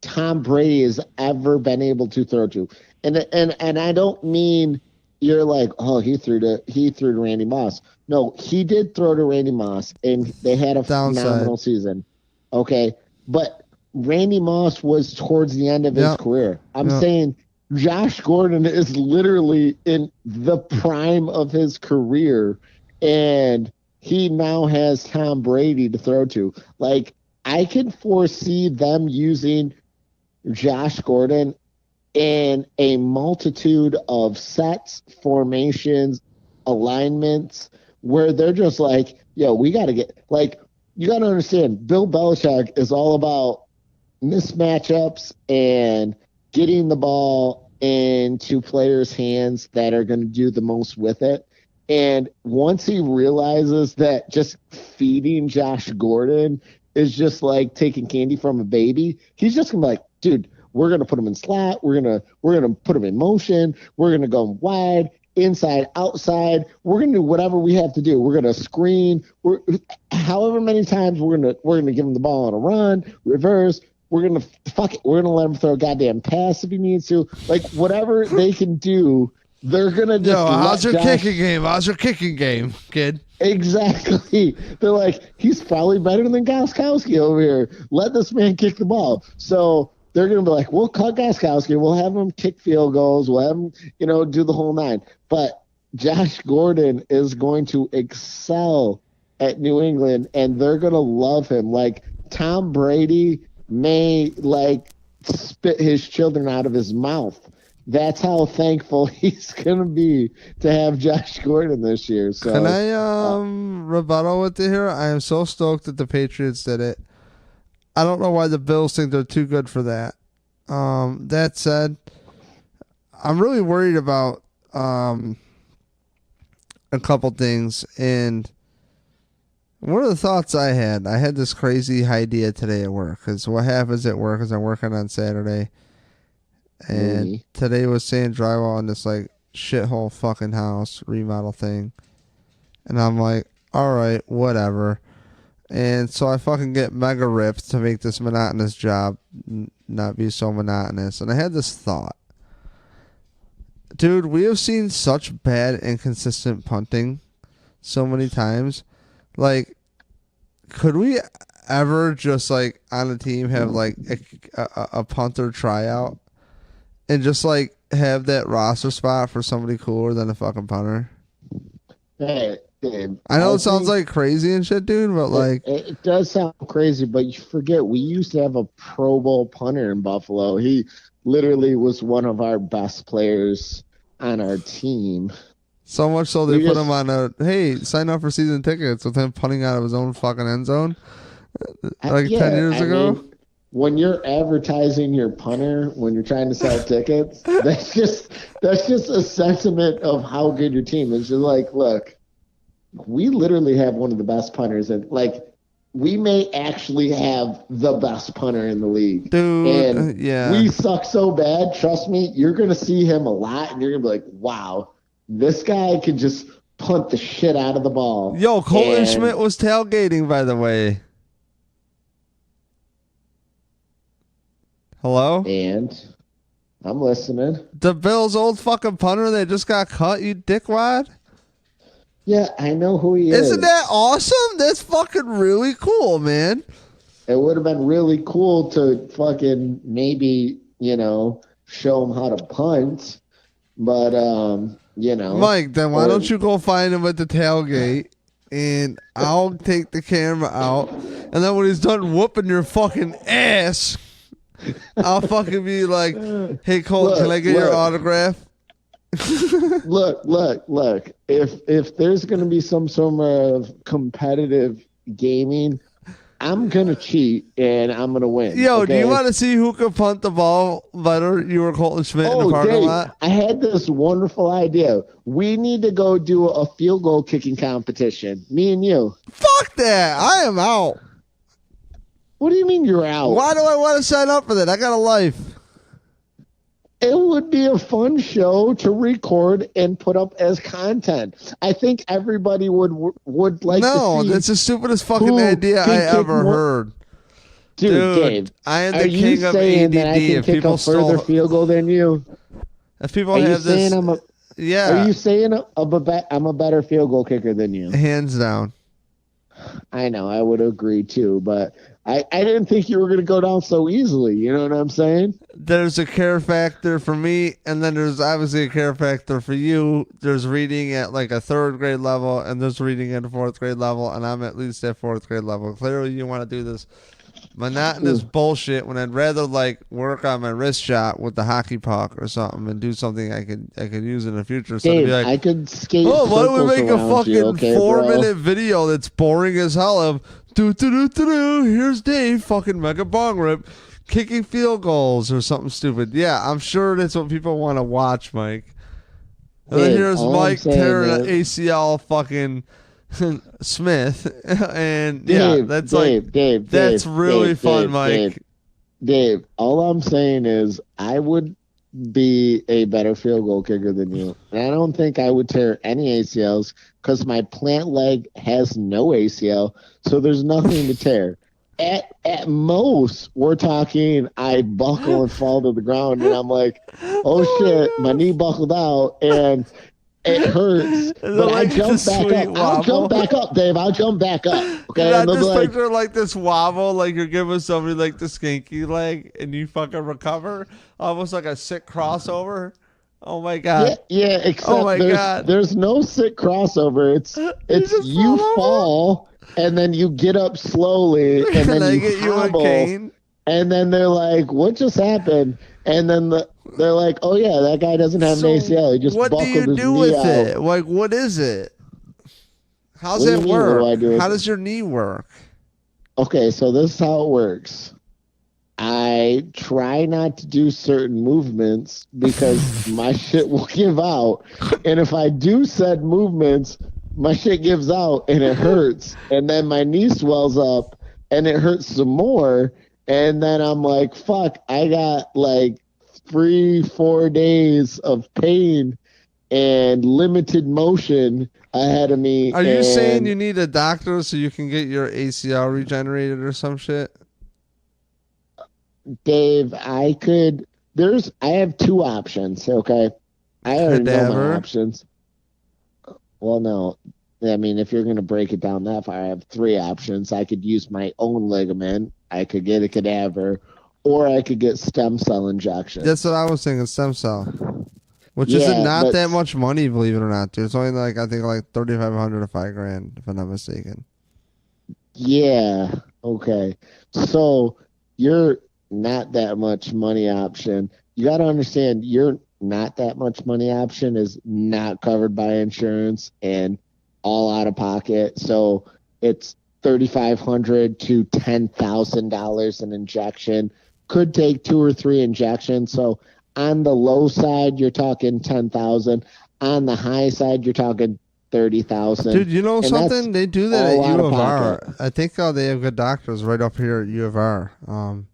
Tom Brady has ever been able to throw to, and I don't mean you're like, oh, he threw to Randy Moss. No, he did throw to Randy Moss, and they had a phenomenal season. Okay, but Randy Moss was towards the end of his career. I'm saying Josh Gordon is literally in the prime of his career, and he now has Tom Brady to throw to. Like, I can foresee them using Josh Gordon in a multitude of sets, formations, alignments, where they're just like, yo, we got to get, like, you got to understand, Bill Belichick is all about mismatchups and getting the ball into players' hands that are going to do the most with it. And once he realizes that just feeding Josh Gordon is just like taking candy from a baby, he's just going to be like, dude, we're going to put him in slot. We're going to put him in motion. We're going to go wide, inside, outside. We're going to do whatever we have to do. We're going to screen. However many times we're going to give him the ball on a run, reverse. We're going to fuck it. We're going to let him throw a goddamn pass if he needs to. Like, whatever they can do, they're going to just how's your kicking game? How's your kicking game, kid? Exactly. They're like, he's probably better than Gostkowski over here. Let this man kick the ball. So they're going to be like, we'll cut Gostkowski. We'll have him kick field goals. We'll have him, do the whole nine. But Josh Gordon is going to excel at New England, and they're going to love him. Like, Tom Brady may, spit his children out of his mouth. That's how thankful he's going to be to have Josh Gordon this year. So, can I rebuttal with it here? I am so stoked that the Patriots did it. I don't know why the Bills think they're too good for that. That said, I'm really worried about a couple things. And one of the thoughts I had this crazy idea today at work. Because what happens at work is I'm working on Saturday. And today was saying drywall in this shithole fucking house remodel thing. And I'm like, all right, whatever. And so I fucking get mega ripped to make this monotonous job not be so monotonous. And I had this thought. Dude, we have seen such bad, inconsistent punting so many times. Like, could we ever just, on a team have, a punter tryout? And just, have that roster spot for somebody cooler than a fucking punter? Hey, dude, I know it sounds crazy and shit, dude, but it does sound crazy, but you forget we used to have a Pro Bowl punter in Buffalo. He literally was one of our best players on our team. So much so they put him on hey, sign up for season tickets with him punting out of his own fucking end zone 10 years ago. When you're advertising your punter, when you're trying to sell tickets, that's just a sentiment of how good your team is. It's just like, look, we literally have one of the best punters, and we may actually have the best punter in the league. Dude, and yeah. We suck so bad, trust me, you're gonna see him a lot and you're gonna be like, wow, this guy can just punt the shit out of the ball. Yo, Colton Schmidt was tailgating, by the way. Hello? And I'm listening. The Bills' old fucking punter that just got cut, you dickwad? Yeah, I know who he is. Isn't that awesome? That's fucking really cool, man. It would have been really cool to fucking maybe, show him how to punt. But, Mike, then why don't you go find him at the tailgate and I'll take the camera out. And then when he's done whooping your fucking ass, I'll fucking be like, hey, Colt, can I get your autograph? Look. If there's gonna be some sort of competitive gaming, I'm gonna cheat and I'm gonna win. Yo, okay? do you want to see who can punt the ball better? You or Colton Schmidt in the parking Dave, lot? I had this wonderful idea. We need to go do a field goal kicking competition. Me and you. Fuck that. I am out. What do you mean you're out? Why do I want to sign up for that? I got a life. It would be a fun show to record and put up as content. I think everybody would like to see. No, that's the stupidest fucking idea I ever heard. Dude, Dave, I am the are king you of saying ADD. that I can If kick people a further field goal than you? If people Are you have this, saying yeah. Are you saying I'm a better field goal kicker than you? Hands down. I know, I would agree too, but I didn't think you were going to go down so easily. You know what I'm saying? There's a care factor for me, and then there's obviously a care factor for you. There's reading at like a 3rd grade level, and there's reading at a 4th grade level, and I'm at least at 4th grade level. Clearly, you want to do this monotonous bullshit when I'd rather like work on my wrist shot with the hockey puck or something and do something I could use in the future. So Dave, to be like, I could skate. oh, why don't we make a fucking you, okay, 4-minute video that's boring as hell of here's Dave fucking mega bong rip kicking field goals or something stupid. Yeah, I'm sure that's what people want to watch, Mike. And then here's Mike tearing an ACL fucking Smith, and Dave, that's Dave, really fun, Mike. Dave, all I'm saying is I would be a better field goal kicker than you. And I don't think I would tear any ACLs because my plant leg has no ACL, so there's nothing to tear. At most, we're talking I buckle and fall to the ground, and I'm like, oh shit, my knee buckled out, and it hurts. But I jump back up. Wobble? I'll jump back up, Dave. I'll jump back up. Okay, I and they'll just be picture like this wobble, like you're giving somebody like the skanky leg, and you fucking recover, almost like a sick crossover. Oh my god! Yeah. Except there's no sick crossover. It's you fall and then you get up slowly and then you hobble, and then they're like, "What just happened?" And then they're like, "Oh yeah, that guy doesn't have an ACL. He just buckled his knee out." What do you do with it? Like, what is it? How's it work? How does your knee work? Okay, so this is how it works. I try not to do certain movements because my shit will give out. And if I do said movements, my shit gives out and it hurts. And then my knee swells up and it hurts some more. And then I'm like, fuck, I got like 3-4 days of pain and limited motion ahead of me. Are you saying you need a doctor so you can get your ACL regenerated or some shit? Dave, I have 2 options, okay? I already know my options. Well, no. I mean, if you're going to break it down that far, I have 3 options. I could use my own ligament, I could get a cadaver, or I could get stem cell injection. That's what I was thinking, stem cell. Which isn't not that much money, believe it or not, dude. It's only like, I think like $3,500 to $5,000, if I'm not mistaken. Yeah, okay. So, you're not that much money option. You got to understand your not that much money option is not covered by insurance and all out of pocket. So it's $3,500 to $10,000 an injection. Could take 2 or 3 injections. So on the low side, you're talking 10,000. On the high side, you're talking 30,000. Dude, you know something? They do that at U of R. I think they have good doctors right up here at U of R.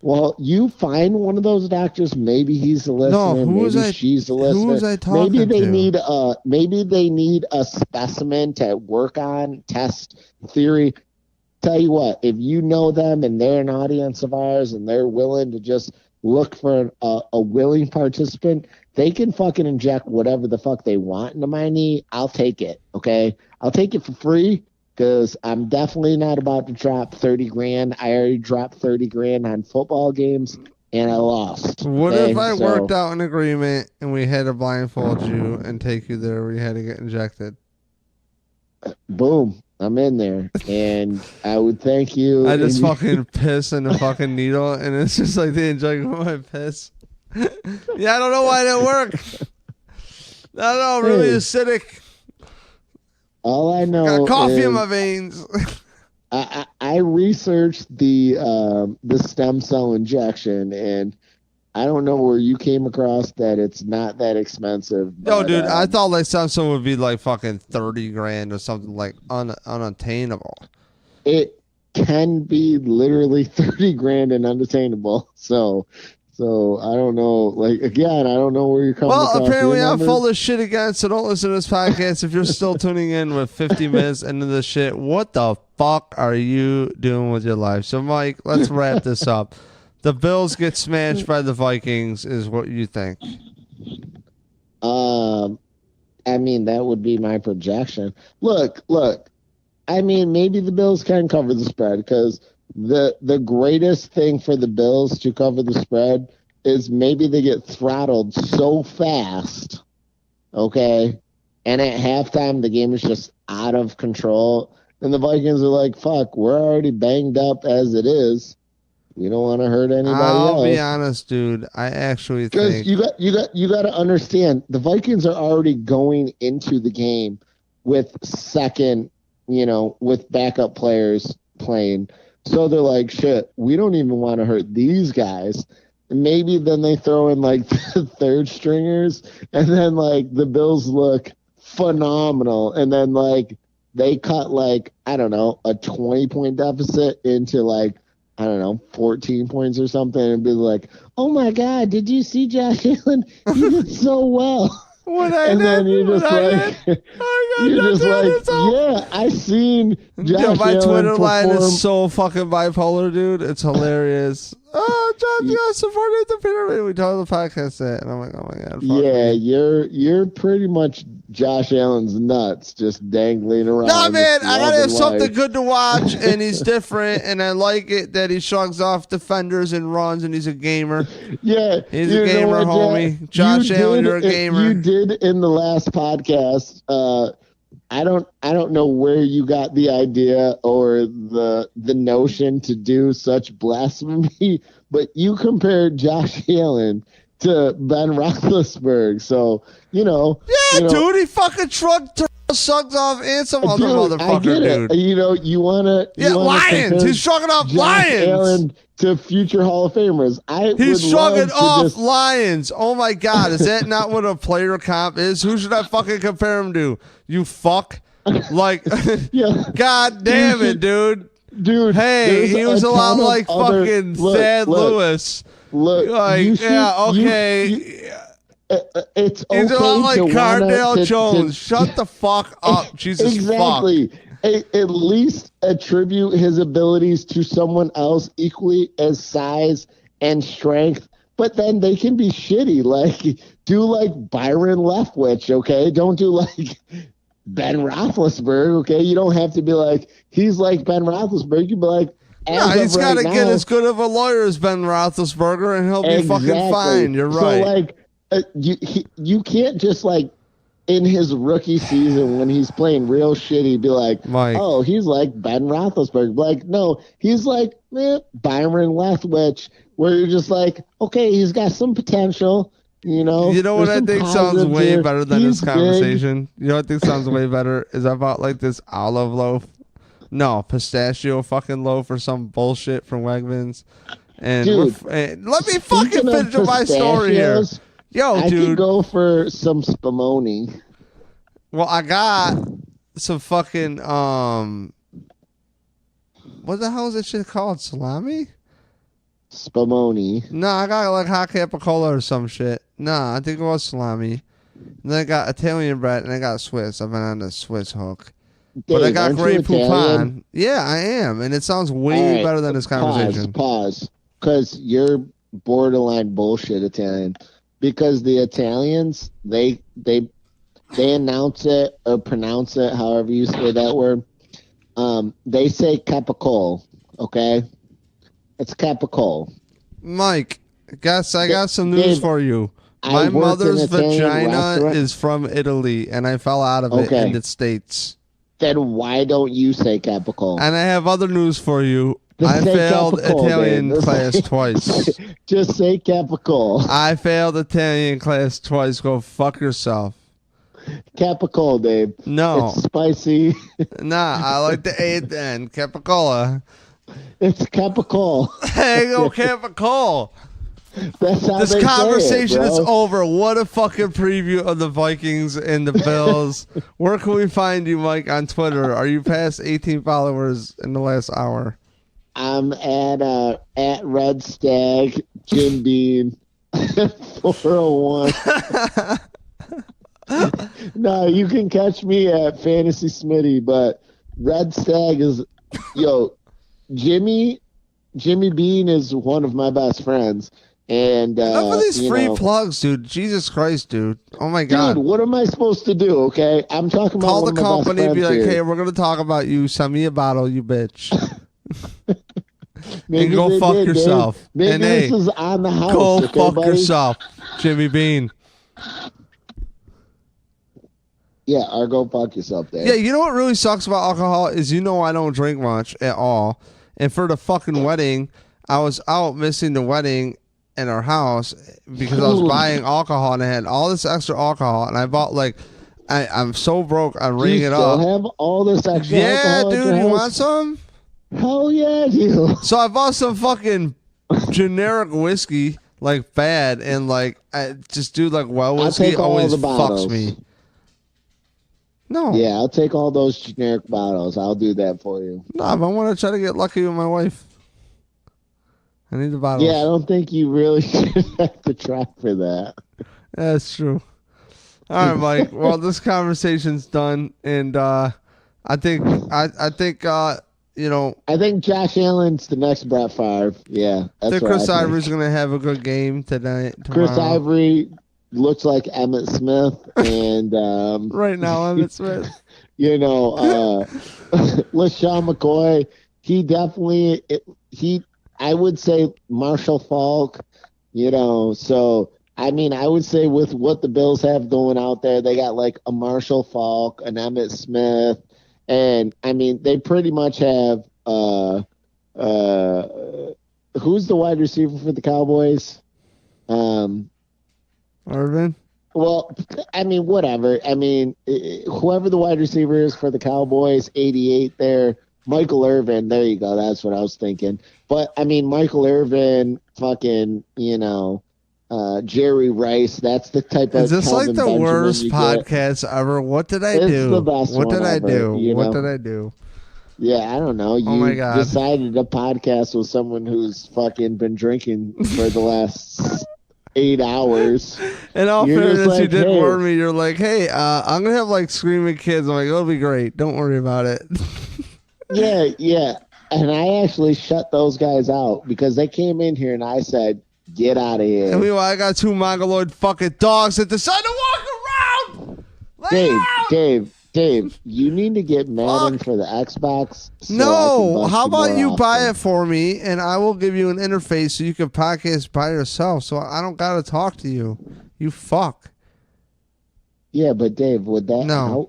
Well, you find one of those doctors. Maybe he's a listener. Maybe she's a listener. Who was I talking Maybe they need a specimen to work on, test theory. Tell you what, if you know them and they're an audience of ours and they're willing to just look for a willing participant, they can fucking inject whatever the fuck they want into my knee. I'll take it, okay? I'll take it for free because I'm definitely not about to drop $30,000. I already dropped $30,000 on football games and I lost. What if I worked out an agreement and we had to blindfold you and take you there where you had to get injected? Boom. I'm in there, and I would thank you. I just fucking piss in a fucking needle, and it's just like they inject my piss. Yeah, I don't know why that worked. No, really acidic. All I know Got coffee is in my veins. I researched the stem cell injection, and I don't know where you came across that it's not that expensive. Yo, But, dude, I thought like something would be like fucking 30 grand or something like unattainable. It can be literally 30 grand and unattainable. So I don't know. Like, again, I don't know where you're coming across. Well, apparently I'm numbers. full of shit again, so don't listen to this podcast. If you're still tuning in with 50 minutes into this shit, what the fuck are you doing with your life? So, Mike, let's wrap this up. The Bills get smashed by the Vikings is what you think. I mean, that would be my projection. Look. I mean, maybe the Bills can cover the spread because the greatest thing for the Bills to cover the spread is maybe they get throttled so fast, okay? And at halftime, the game is just out of control. And the Vikings are like, fuck, we're already banged up as it is. We don't want to hurt anybody else. I'll be honest, dude. I actually think because you got to understand the Vikings are already going into the game with with backup players playing. So they're like, shit, we don't even want to hurt these guys. And maybe then they throw in like the third stringers, and then like the Bills look phenomenal, and then like they cut like, I don't know, a 20-point deficit into like, I don't know, 14 points or something, and be like, oh my God, did you see Josh Allen? He did so well. And then you're just like, yeah, I seen Josh Allen. My Twitter line perform. is so fucking bipolar, dude. It's hilarious. Oh, John, you supported the pyramid. We told the podcast that, and I'm like, oh my God. Yeah, you're pretty much Josh Allen's nuts, just dangling around. Nah, man, I gotta have something good to watch, and he's different, and I like it that he shrugs off defenders and runs, and he's a gamer. Yeah, he's a gamer, homie. Josh Allen, you're a gamer. You did in the last podcast. I don't know where you got the idea or the notion to do such blasphemy, but you compared Josh Allen to Ben Roethlisberger. So, dude, he fucking shrugged Suggs off and some other motherfucker, I get it. dude. You want to... Yeah, Lions. He's shrugging off Josh Lions. Allen to future Hall of Famers. He's shrugging off Lions. Oh, my God. Is that not what a player comp is? Who should I fucking compare him to? You fuck. Like, God damn it, dude. Dude, hey, he was a lot like fucking Thad Lewis. Look, like, okay. It's okay. He's a lot like Cardale Jones. Shut the fuck up, Jesus exactly. fuck. At least attribute his abilities to someone else equally as size and strength. But then they can be shitty. Like, do like Byron Leftwich, okay? Don't do like Ben Roethlisberger, okay? You don't have to be like, he's like Ben Roethlisberger. You can be like, he's got to get as good of a lawyer as Ben Roethlisberger, and he'll be fucking fine. You're right. So, like, you can't just, like, in his rookie season when he's playing real shitty, be like, Mike. Oh, he's like Ben Roethlisberger. Like, no, he's like Byron Leftwich, where you're just like, okay, he's got some potential. You know what I think sounds way better than this conversation? Big. You know what I think sounds way better is I bought like this olive loaf. No, pistachio fucking loaf or some bullshit from Wegmans. And dude, let me fucking finish my story here. Yo, I dude. could go for some spumoni. Well, I got some fucking what the hell is that shit called? Salami? Spumoni. No, I got like hot capicola or some shit. No, I think it was salami. And then I got Italian bread and I got Swiss. I've been on the Swiss hook. Dave, but I got Grey Poupon. Yeah, I am. And it sounds way better than this conversation. Pause. Because you're borderline bullshit Italian. Because the Italians, they announce it or pronounce it, however you say that word. They say capicola, okay? It's capicola. Mike, I got some news for you. My mother's vagina is from Italy, and I fell out of it in the States. Then why don't you say capicola? And I have other news for you. I failed Italian class twice. Just say capicola. I failed Italian class twice. Go fuck yourself. Capicola, Dave. No. It's spicy. Nah, I like the A at the end. Capicola. It's Capicola. There you go, Capicola. That's how This they conversation say it, is bro. over. What a fucking preview of the Vikings and the Bills. Where can we find you, Mike, on Twitter? Are you past 18 followers in the last hour? I'm at Red Stag, Jim Bean, 401. No, you can catch me at Fantasy Smitty, but Red Stag is, Jimmy Bean is one of my best friends. And enough of these free plugs, dude. Jesus Christ, dude. Oh my God. Dude, what am I supposed to do? Okay, I'm talking about call one the of my company, best be like, friends hey, here. we're gonna talk about you. Send me a bottle, you bitch. Maybe and go they fuck did, yourself. Dave. Maybe and this hey, is on the house. go okay, fuck buddy? yourself, Jimmy Bean. Yeah, or go fuck yourself, Dave. Yeah, you know what really sucks about alcohol is I don't drink much at all. And for the fucking wedding, I was out missing the wedding in our house because I was buying alcohol and I had all this extra alcohol and I bought I'm so broke I'm ringing it up. Do you still have all this extra Yeah, alcohol at dude, your you house? want some? Hell yeah, I do. So I bought some fucking generic whiskey, like bad, and I just do well whiskey take all always the fucks bottles. me. No. Yeah, I'll take all those generic bottles. I'll do that for you. No, but I want to try to get lucky with my wife. I need the bottles. Yeah, I don't think you really should have to try for that. That's true. All right, Mike. Well, this conversation's done, and I think I think Josh Allen's the next Brett Favre. Yeah, that's what Chris I think. Ivory's gonna have a good game tomorrow. Chris Ivory looks like Emmitt Smith, and right now Emmitt Smith. LaShawn McCoy. He definitely I would say Marshall Faulk. So I would say with what the Bills have going out there, they got a Marshall Faulk, an Emmitt Smith, and they pretty much have who's the wide receiver for the Cowboys? Irvin? Well, whatever. Whoever the wide receiver is for the Cowboys, 88 there. Michael Irvin, there you go. That's what I was thinking. But, Michael Irvin, fucking, Jerry Rice, that's the type of... Is this Kelvin the Benjamin worst you get. podcast ever? What did I do? It's the best what one did I ever, do? What did I do? Yeah, I don't know. You my God. decided to podcast with someone who's fucking been drinking for the last 8 hours. In all You're just fairness, you did hey. warn me. You're like, hey, I'm going to have screaming kids. I'm like, it'll be great. Don't worry about it. Yeah. And I actually shut those guys out because they came in here and I said, get out of here. And meanwhile, I got two mongoloid fucking dogs that decide to walk around. Dave, you need to get Madden for the Xbox. So No, how about you buy it for me and I will give you an interface so you can podcast by yourself so I don't got to talk to you. You fuck. Yeah, but Dave, what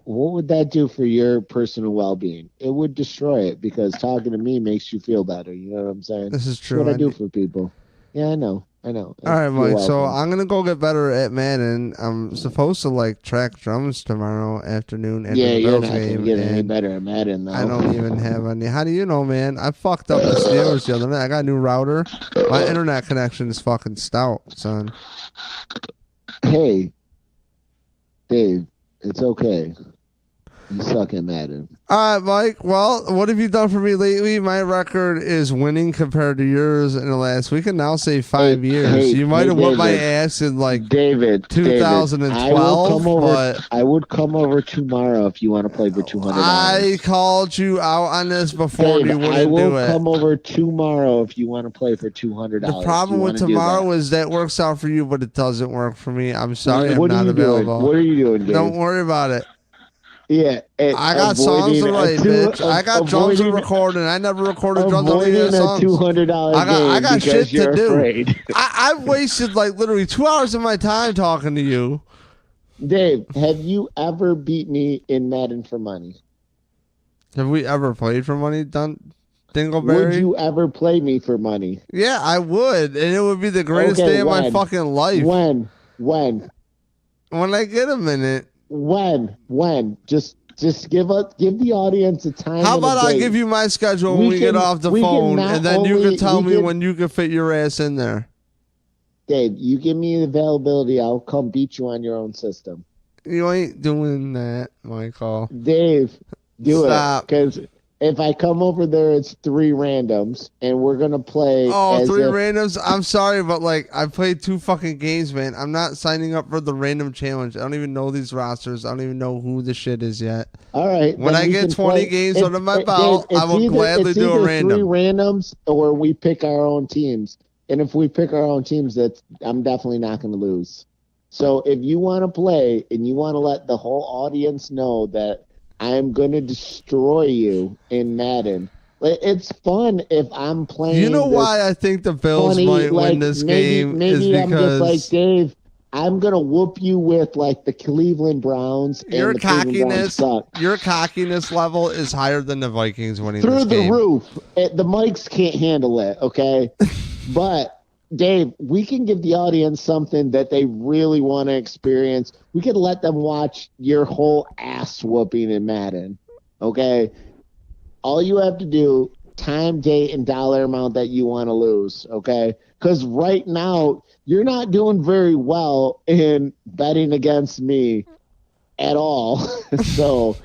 would that do for your personal well-being? It would destroy it because talking to me makes you feel better. You know what I'm saying? This is true. That's what I do for people. Yeah, I know. All right, Mike. So I'm gonna go get better at Madden. I'm supposed to track drums tomorrow afternoon. After the you're Bills not game, gonna get any better at Madden though. I don't even have any. How do you know, man? I fucked up the Steelers the other night. I got a new router. My internet connection is fucking stout, son. Hey, Dave, it's okay. You suck at Madden. All right, Mike. Well, what have you done for me lately? My record is winning compared to yours in the last week, and I'll say 5 years. You might have whipped my ass in David 2012. I would come over tomorrow if you want to play for $200. I called you out on this before. Dave, you wouldn't I will do it. come over tomorrow if you want to play for $200. The problem with tomorrow is that works out for you, but it doesn't work for me. I'm sorry, what I'm not available. What are you doing, Dave? Don't worry about it. Yeah, I got songs to write, bitch. I got drums to record, and I never recorded drums on any of the songs. $200 I got shit to do. Afraid. I've wasted literally 2 hours of my time talking to you. Dave, have you ever beat me in Madden for money? Have we ever played for money, Dingleberry? Would you ever play me for money? Yeah, I would, and it would be the greatest day of my fucking life. When? When I get a minute. When? Just give the audience a time. How about I give you my schedule when we get off the phone, and then you can tell me when you can fit your ass in there. Dave, you give me the availability, I'll come beat you on your own system. You ain't doing that, Michael. Dave, Stop. it. Because if I come over there, it's 3 randoms, and we're going to play. Oh, 3 randoms? I'm sorry, but I played 2 fucking games, man. I'm not signing up for the random challenge. I don't even know these rosters. I don't even know who the shit is yet. All right. When I get 20 games under my belt, Dave, I will gladly do a random. 3 randoms, or we pick our own teams. And if we pick our own teams, I'm definitely not going to lose. So if you want to play and you want to let the whole audience know that I'm going to destroy you in Madden, it's fun if I'm playing. You know why I think the Bills might win this game? Maybe I'm just like, Dave, I'm going to whoop you with the Cleveland Browns. Your cockiness level is higher than the Vikings winning through this game. Through the roof. The mics can't handle it, okay? But, Dave, we can give the audience something that they really want to experience. We can let them watch your whole ass whooping in Madden, okay? All you have to do, time, date, and dollar amount that you want to lose, okay? Because right now, you're not doing very well in betting against me at all. So,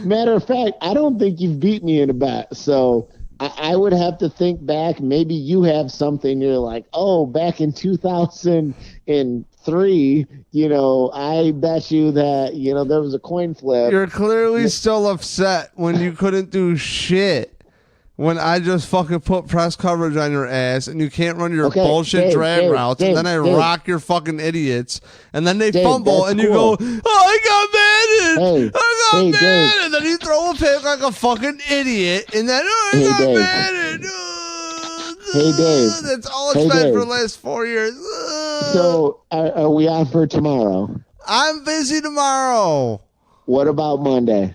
matter of fact, I don't think you've beat me in a bet. So, I would have to think back. Maybe you have something. You're like, oh, back in 2003, I bet you that, there was a coin flip. You're clearly still upset when you couldn't do shit. When I just fucking put press coverage on your ass and you can't run your bullshit drag routes, and then I rock your fucking idiots, and then they fumble, and you go, oh, I got Madden! I got Madden! And then you throw a pick like a fucking idiot, and then, I got Madden! Hey, Dave. That's all it's been for the last 4 years. So, are we on for tomorrow? I'm busy tomorrow. What about Monday?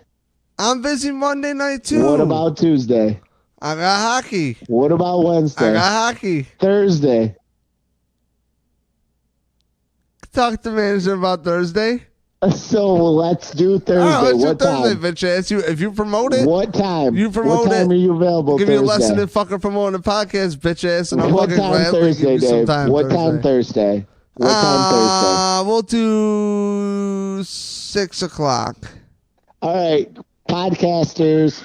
I'm busy Monday night, too. What about Tuesday? I got hockey. What about Wednesday? I got hockey. Thursday. Talk to manager about Thursday. So let's do Thursday. Right, let's what do Thursday, time? bitch ass. If you promote it, what time? You promote what time it. Are you available? Give Thursday? me a lesson in fucking promoting the podcast, bitch ass, and I'm what fucking time gladly Thursday, give you some time. What time Thursday? What time Thursday? We'll do 6 o'clock. All right, podcasters,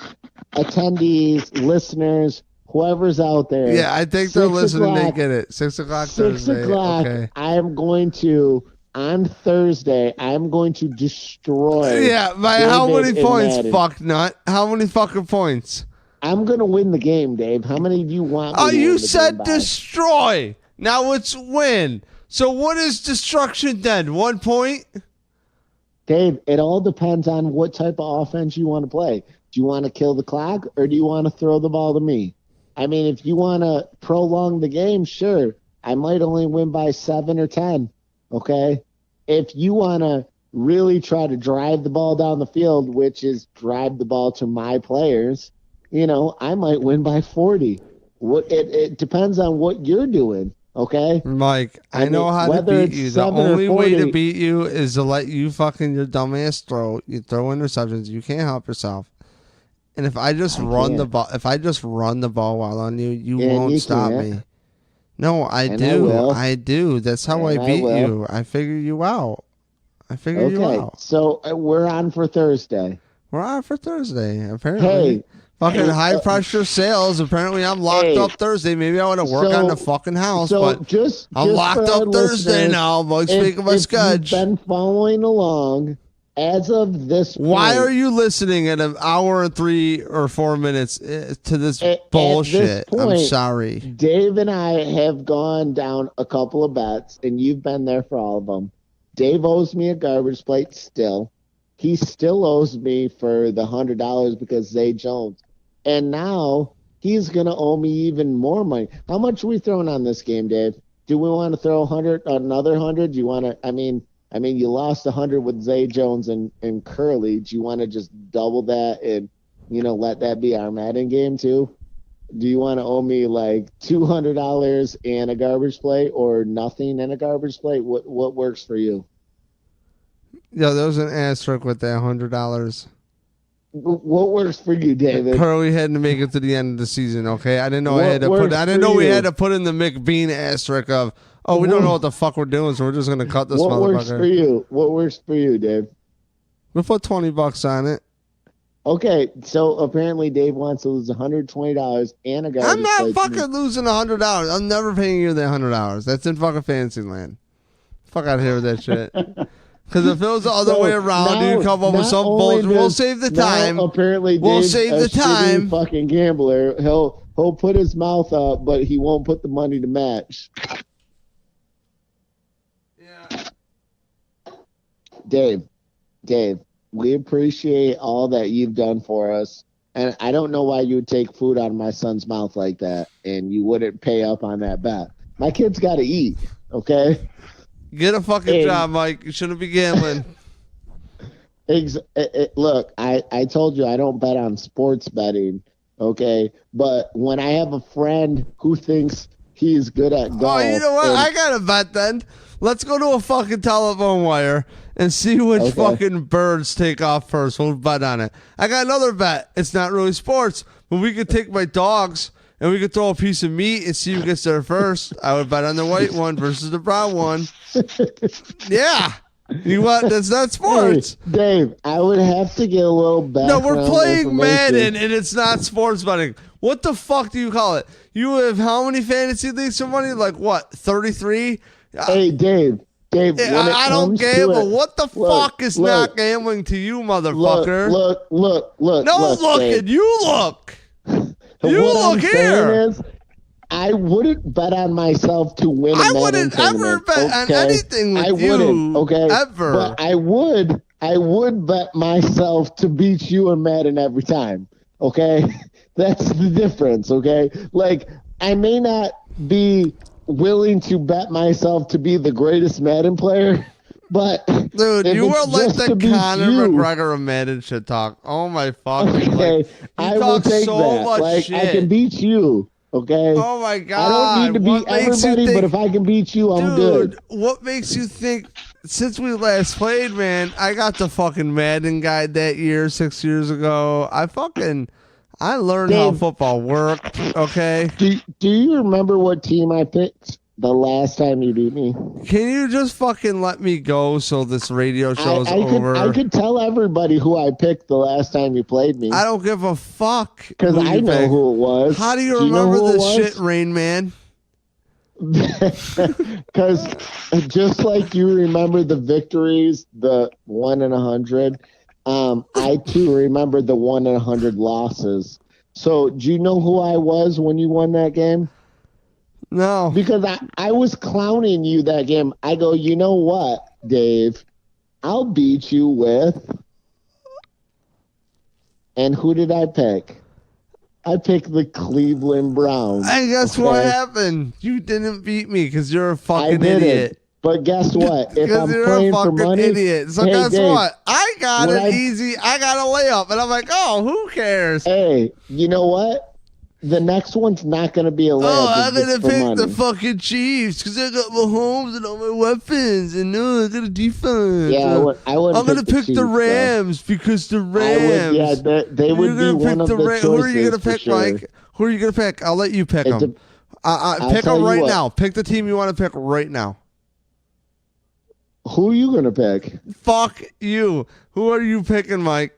attendees, listeners, whoever's out there. Yeah, I think they're listening. They get it. 6 o'clock Thursday. 6 o'clock. Okay. On Thursday, I'm going to destroy. Yeah, by David how many points, Madden. fuck nut? How many fucking points? I'm going to win the game, Dave. How many do you want? Oh, you said destroy. Now it's win. So what is destruction then? 1 point? Dave, it all depends on what type of offense you want to play. Do you want to kill the clock or do you want to throw the ball to me? I mean, if you want to prolong the game, sure. I might only win by 7 or 10. Okay? If you want to really try to drive the ball down the field, which is drive the ball to my players, I might win by 40. It depends on what you're doing. Okay, Mike, I know how to beat you. The only way to beat you is to let you fucking your dumbass throw. You throw interceptions. You can't help yourself. And if I just run the ball, while on you, you won't stop me. No, I do. That's how I beat you. I figure you out. Okay, so we're on for Thursday. We're on for Thursday. Apparently. Fucking high pressure sales. Apparently, I'm locked up Thursday. Maybe I want to work on the fucking house, but I'm locked up Thursday now. But speaking of my schedule, you've been following along as of this point. Why are you listening at an hour and 3 or 4 minutes to this bullshit? This point, I'm sorry. Dave and I have gone down a couple of bets, and you've been there for all of them. Dave owes me a garbage plate still. He still owes me for the $100 because Zay Jones. And now he's going to owe me even more money. How much are we throwing on this game, Dave? Do we want to throw another 100? Do you want to, I mean, you lost 100 with Zay Jones and Curly. Do you want to just double that and, let that be our Madden game too? Do you want to owe me like $200 and a garbage plate or nothing and a garbage plate? What works for you? Yeah, there was an asterisk with that $100. What works for you, David? Curly had to make it to the end of the season. Okay, I didn't know I didn't know we had to put in the McBean asterisk of. Oh, we don't know what the fuck we're doing, so we're just gonna cut this motherfucker. What works for you? What works for you, Dave? We'll put $20 on it. Okay, so apparently Dave wants to lose $120 and a guy. I'm not fucking losing $100. I'm never paying you that $100. That's in fucking Fantasyland. Fuck out of here with that shit. Because if it was the other way around, you come up with some bullshit. We'll save the time. Apparently, we'll save the time. Fucking gambler. He'll put his mouth up, but he won't put the money to match. Yeah. Dave, we appreciate all that you've done for us. And I don't know why you would take food out of my son's mouth like that and you wouldn't pay up on that bet. My kid's got to eat, okay? Get a fucking job, Mike. You shouldn't be gambling. Look, I told you I don't bet on sports betting, okay? But when I have a friend who thinks he's good at golf. Oh, you know what? I got a bet then. Let's go to a fucking telephone wire and see which fucking birds take off first. We'll bet on it. I got another bet. It's not really sports, but we could take my dogs and we could throw a piece of meat and see who gets there first. I would bet on the white one versus the brown one. Yeah. You what? That's not sports. Hey, Dave, I would have to get a little background. No, we're playing Madden and it's not sports betting. What the fuck do you call it? You have how many fantasy leagues for money? Like what? 33? Hey, Dave. I don't gamble. What the fuck is not gambling to you, motherfucker? Look. No looking. Dave. You look. You look here. I wouldn't bet on myself to win a Madden tournament. I wouldn't ever bet on anything with you. I wouldn't, okay? Ever. But I would bet myself to beat you in Madden every time, okay? That's the difference, okay? Like, I may not be willing to bet myself to be the greatest Madden player, but dude, you are like the Conor McGregor of Madden shit talk. Oh my fucking! Okay, I will take so that. Much like shit. I can beat you. Okay. Oh my god! I don't need to beat everybody, but if I can beat you, I'm good. Dude, what makes you think? Since we last played, man, I got the fucking Madden guide that year, 6 years ago. I learned how football worked, okay? Do you remember what team I picked the last time you beat me? Can you just fucking let me go so this radio show is over? I could tell everybody who I picked the last time you played me. I don't give a fuck. Because I know who it was. How do you remember this shit, Rain Man? Because just like you remember the victories, the 1 in 100, I too remember the 1 in 100 losses. So, do you know who I was when you won that game? No. Because I was clowning you that game. I go, you know what, Dave? I'll beat you with. And who did I pick? I picked the Cleveland Browns. And guess what happened? You didn't beat me because you're a fucking idiot. But guess what? If I'm you're playing a fucking for money, idiot. So guess Dave, what? I got it easy. I got a layup, and I'm like, oh, who cares? Hey, you know what? The next one's not going to be a layup. Oh, I'm going to pick the fucking Chiefs because I got Mahomes and all my weapons, and I got a defense. Yeah, I'm going to pick the Rams because the Rams. They would be one of the choices. Who are you going to pick, Mike? Who are you going to pick? I'll let you pick them. Pick them right now. Pick the team you want to pick right now. Who are you going to pick? Fuck you. Who are you picking, Mike?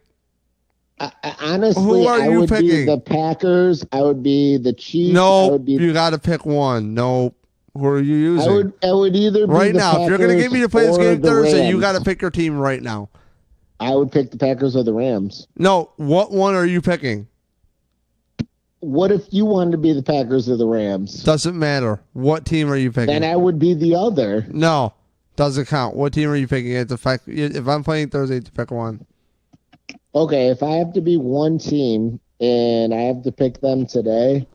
Honestly, I would be the Packers. I would be the Chiefs. No, you got to pick one. No. Who are you using? I would either be right the now. Packers if you're going to get me to play this game Thursday, Rams. You got to pick your team right now. I would pick the Packers or the Rams. No, what one are you picking? What if you wanted to be the Packers or the Rams? Doesn't matter. What team are you picking? Then I would be the other. No, doesn't count. What team are you picking? If I'm playing Thursday, to pick one. Okay, if I have to be one team and I have to pick them today,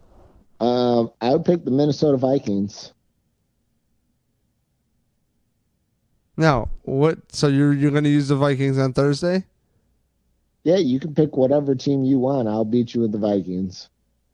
I would pick the Minnesota Vikings. No, what? So you're going to use the Vikings on Thursday? Yeah, you can pick whatever team you want. I'll beat you with the Vikings.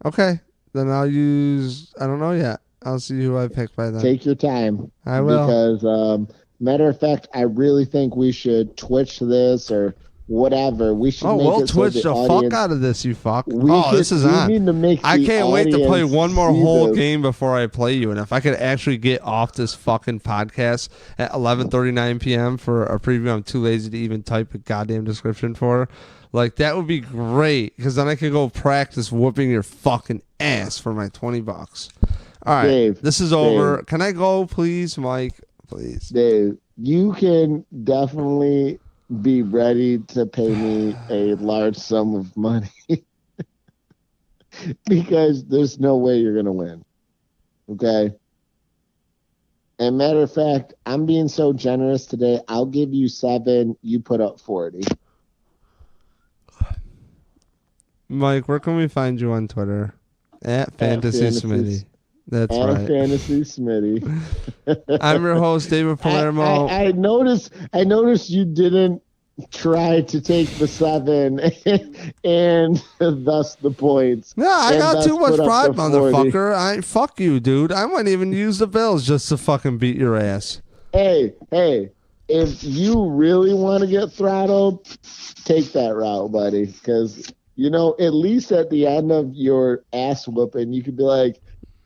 Okay, then I'll use. I don't know yet. I'll see who I pick by then. Take your time. I will. Because Matter of fact, I really think we should Twitch this or whatever. We should make we'll it Twitch so the audience, fuck out of this, you fuck. this is on. Need to make I can't wait to play one more whole this. game before I play you. And if I could actually get off this fucking podcast at 11:39 p.m. for a preview I'm too lazy to even type a goddamn description for, like, that would be great. Because then I could go practice whooping your fucking ass for my $20. All right, Dave, this is over. Can I go, please, Mike? Please. Dave, you can definitely be ready to pay me a large sum of money because there's no way you're going to win. Okay? And matter of fact, I'm being so generous today. I'll give you 7. You put up 40. Mike, where can we find you on Twitter? At Fantasy Smitty. That's right. Fantasy Smitty. I'm your host, David Palermo. I noticed you didn't try to take the 7 and thus the points. No, I got too much pride, motherfucker. Fuck you, dude. I might even use the Bills just to fucking beat your ass. Hey, if you really want to get throttled, take that route, buddy. Because, at least at the end of your ass whooping, you could be like,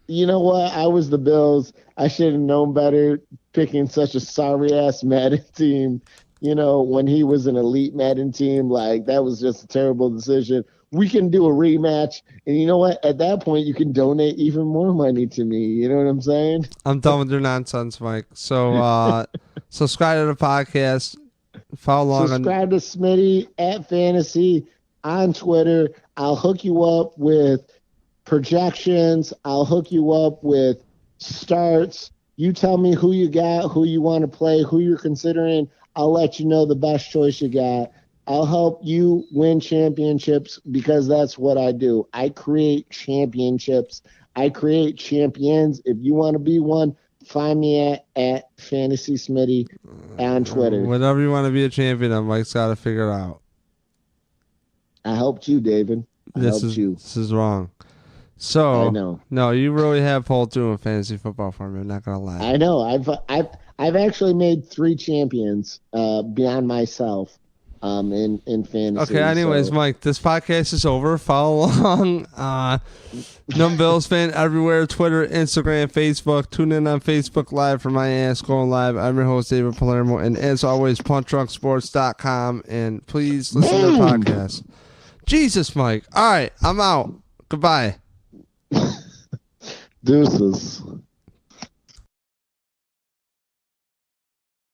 you know what? I was the Bills. I should have known better picking such a sorry-ass Madden team. When he was an elite Madden team, like, that was just a terrible decision. We can do a rematch. And you know what? At that point, you can donate even more money to me. You know what I'm saying? I'm done with your nonsense, Mike. So subscribe to the podcast. Follow along. Subscribe to Smitty at Fantasy on Twitter. I'll hook you up with projections. I'll hook you up with starts. You tell me who you got, who you want to play, who you're considering. I'll let you know the best choice you got. I'll help you win championships because that's what I do. I create championships. I create champions. If you want to be one, find me at Fantasy Smitty on Twitter. Whenever you want to be a champion, Mike's got to figure it out. I helped you, David. This is wrong. So I know. No, you really have pulled through in fantasy football for me. I'm not gonna lie. I know. I've actually made 3 champions beyond myself in fantasy. Okay. Anyways, so. Mike, this podcast is over. Follow along. Numb Bills fan everywhere: Twitter, Instagram, Facebook. Tune in on Facebook Live for my ass going live. I'm your host, David Palermo, and as always, punchdrunksports.com. And please listen to the podcast. Jesus, Mike. All right, I'm out. Goodbye. Deuces.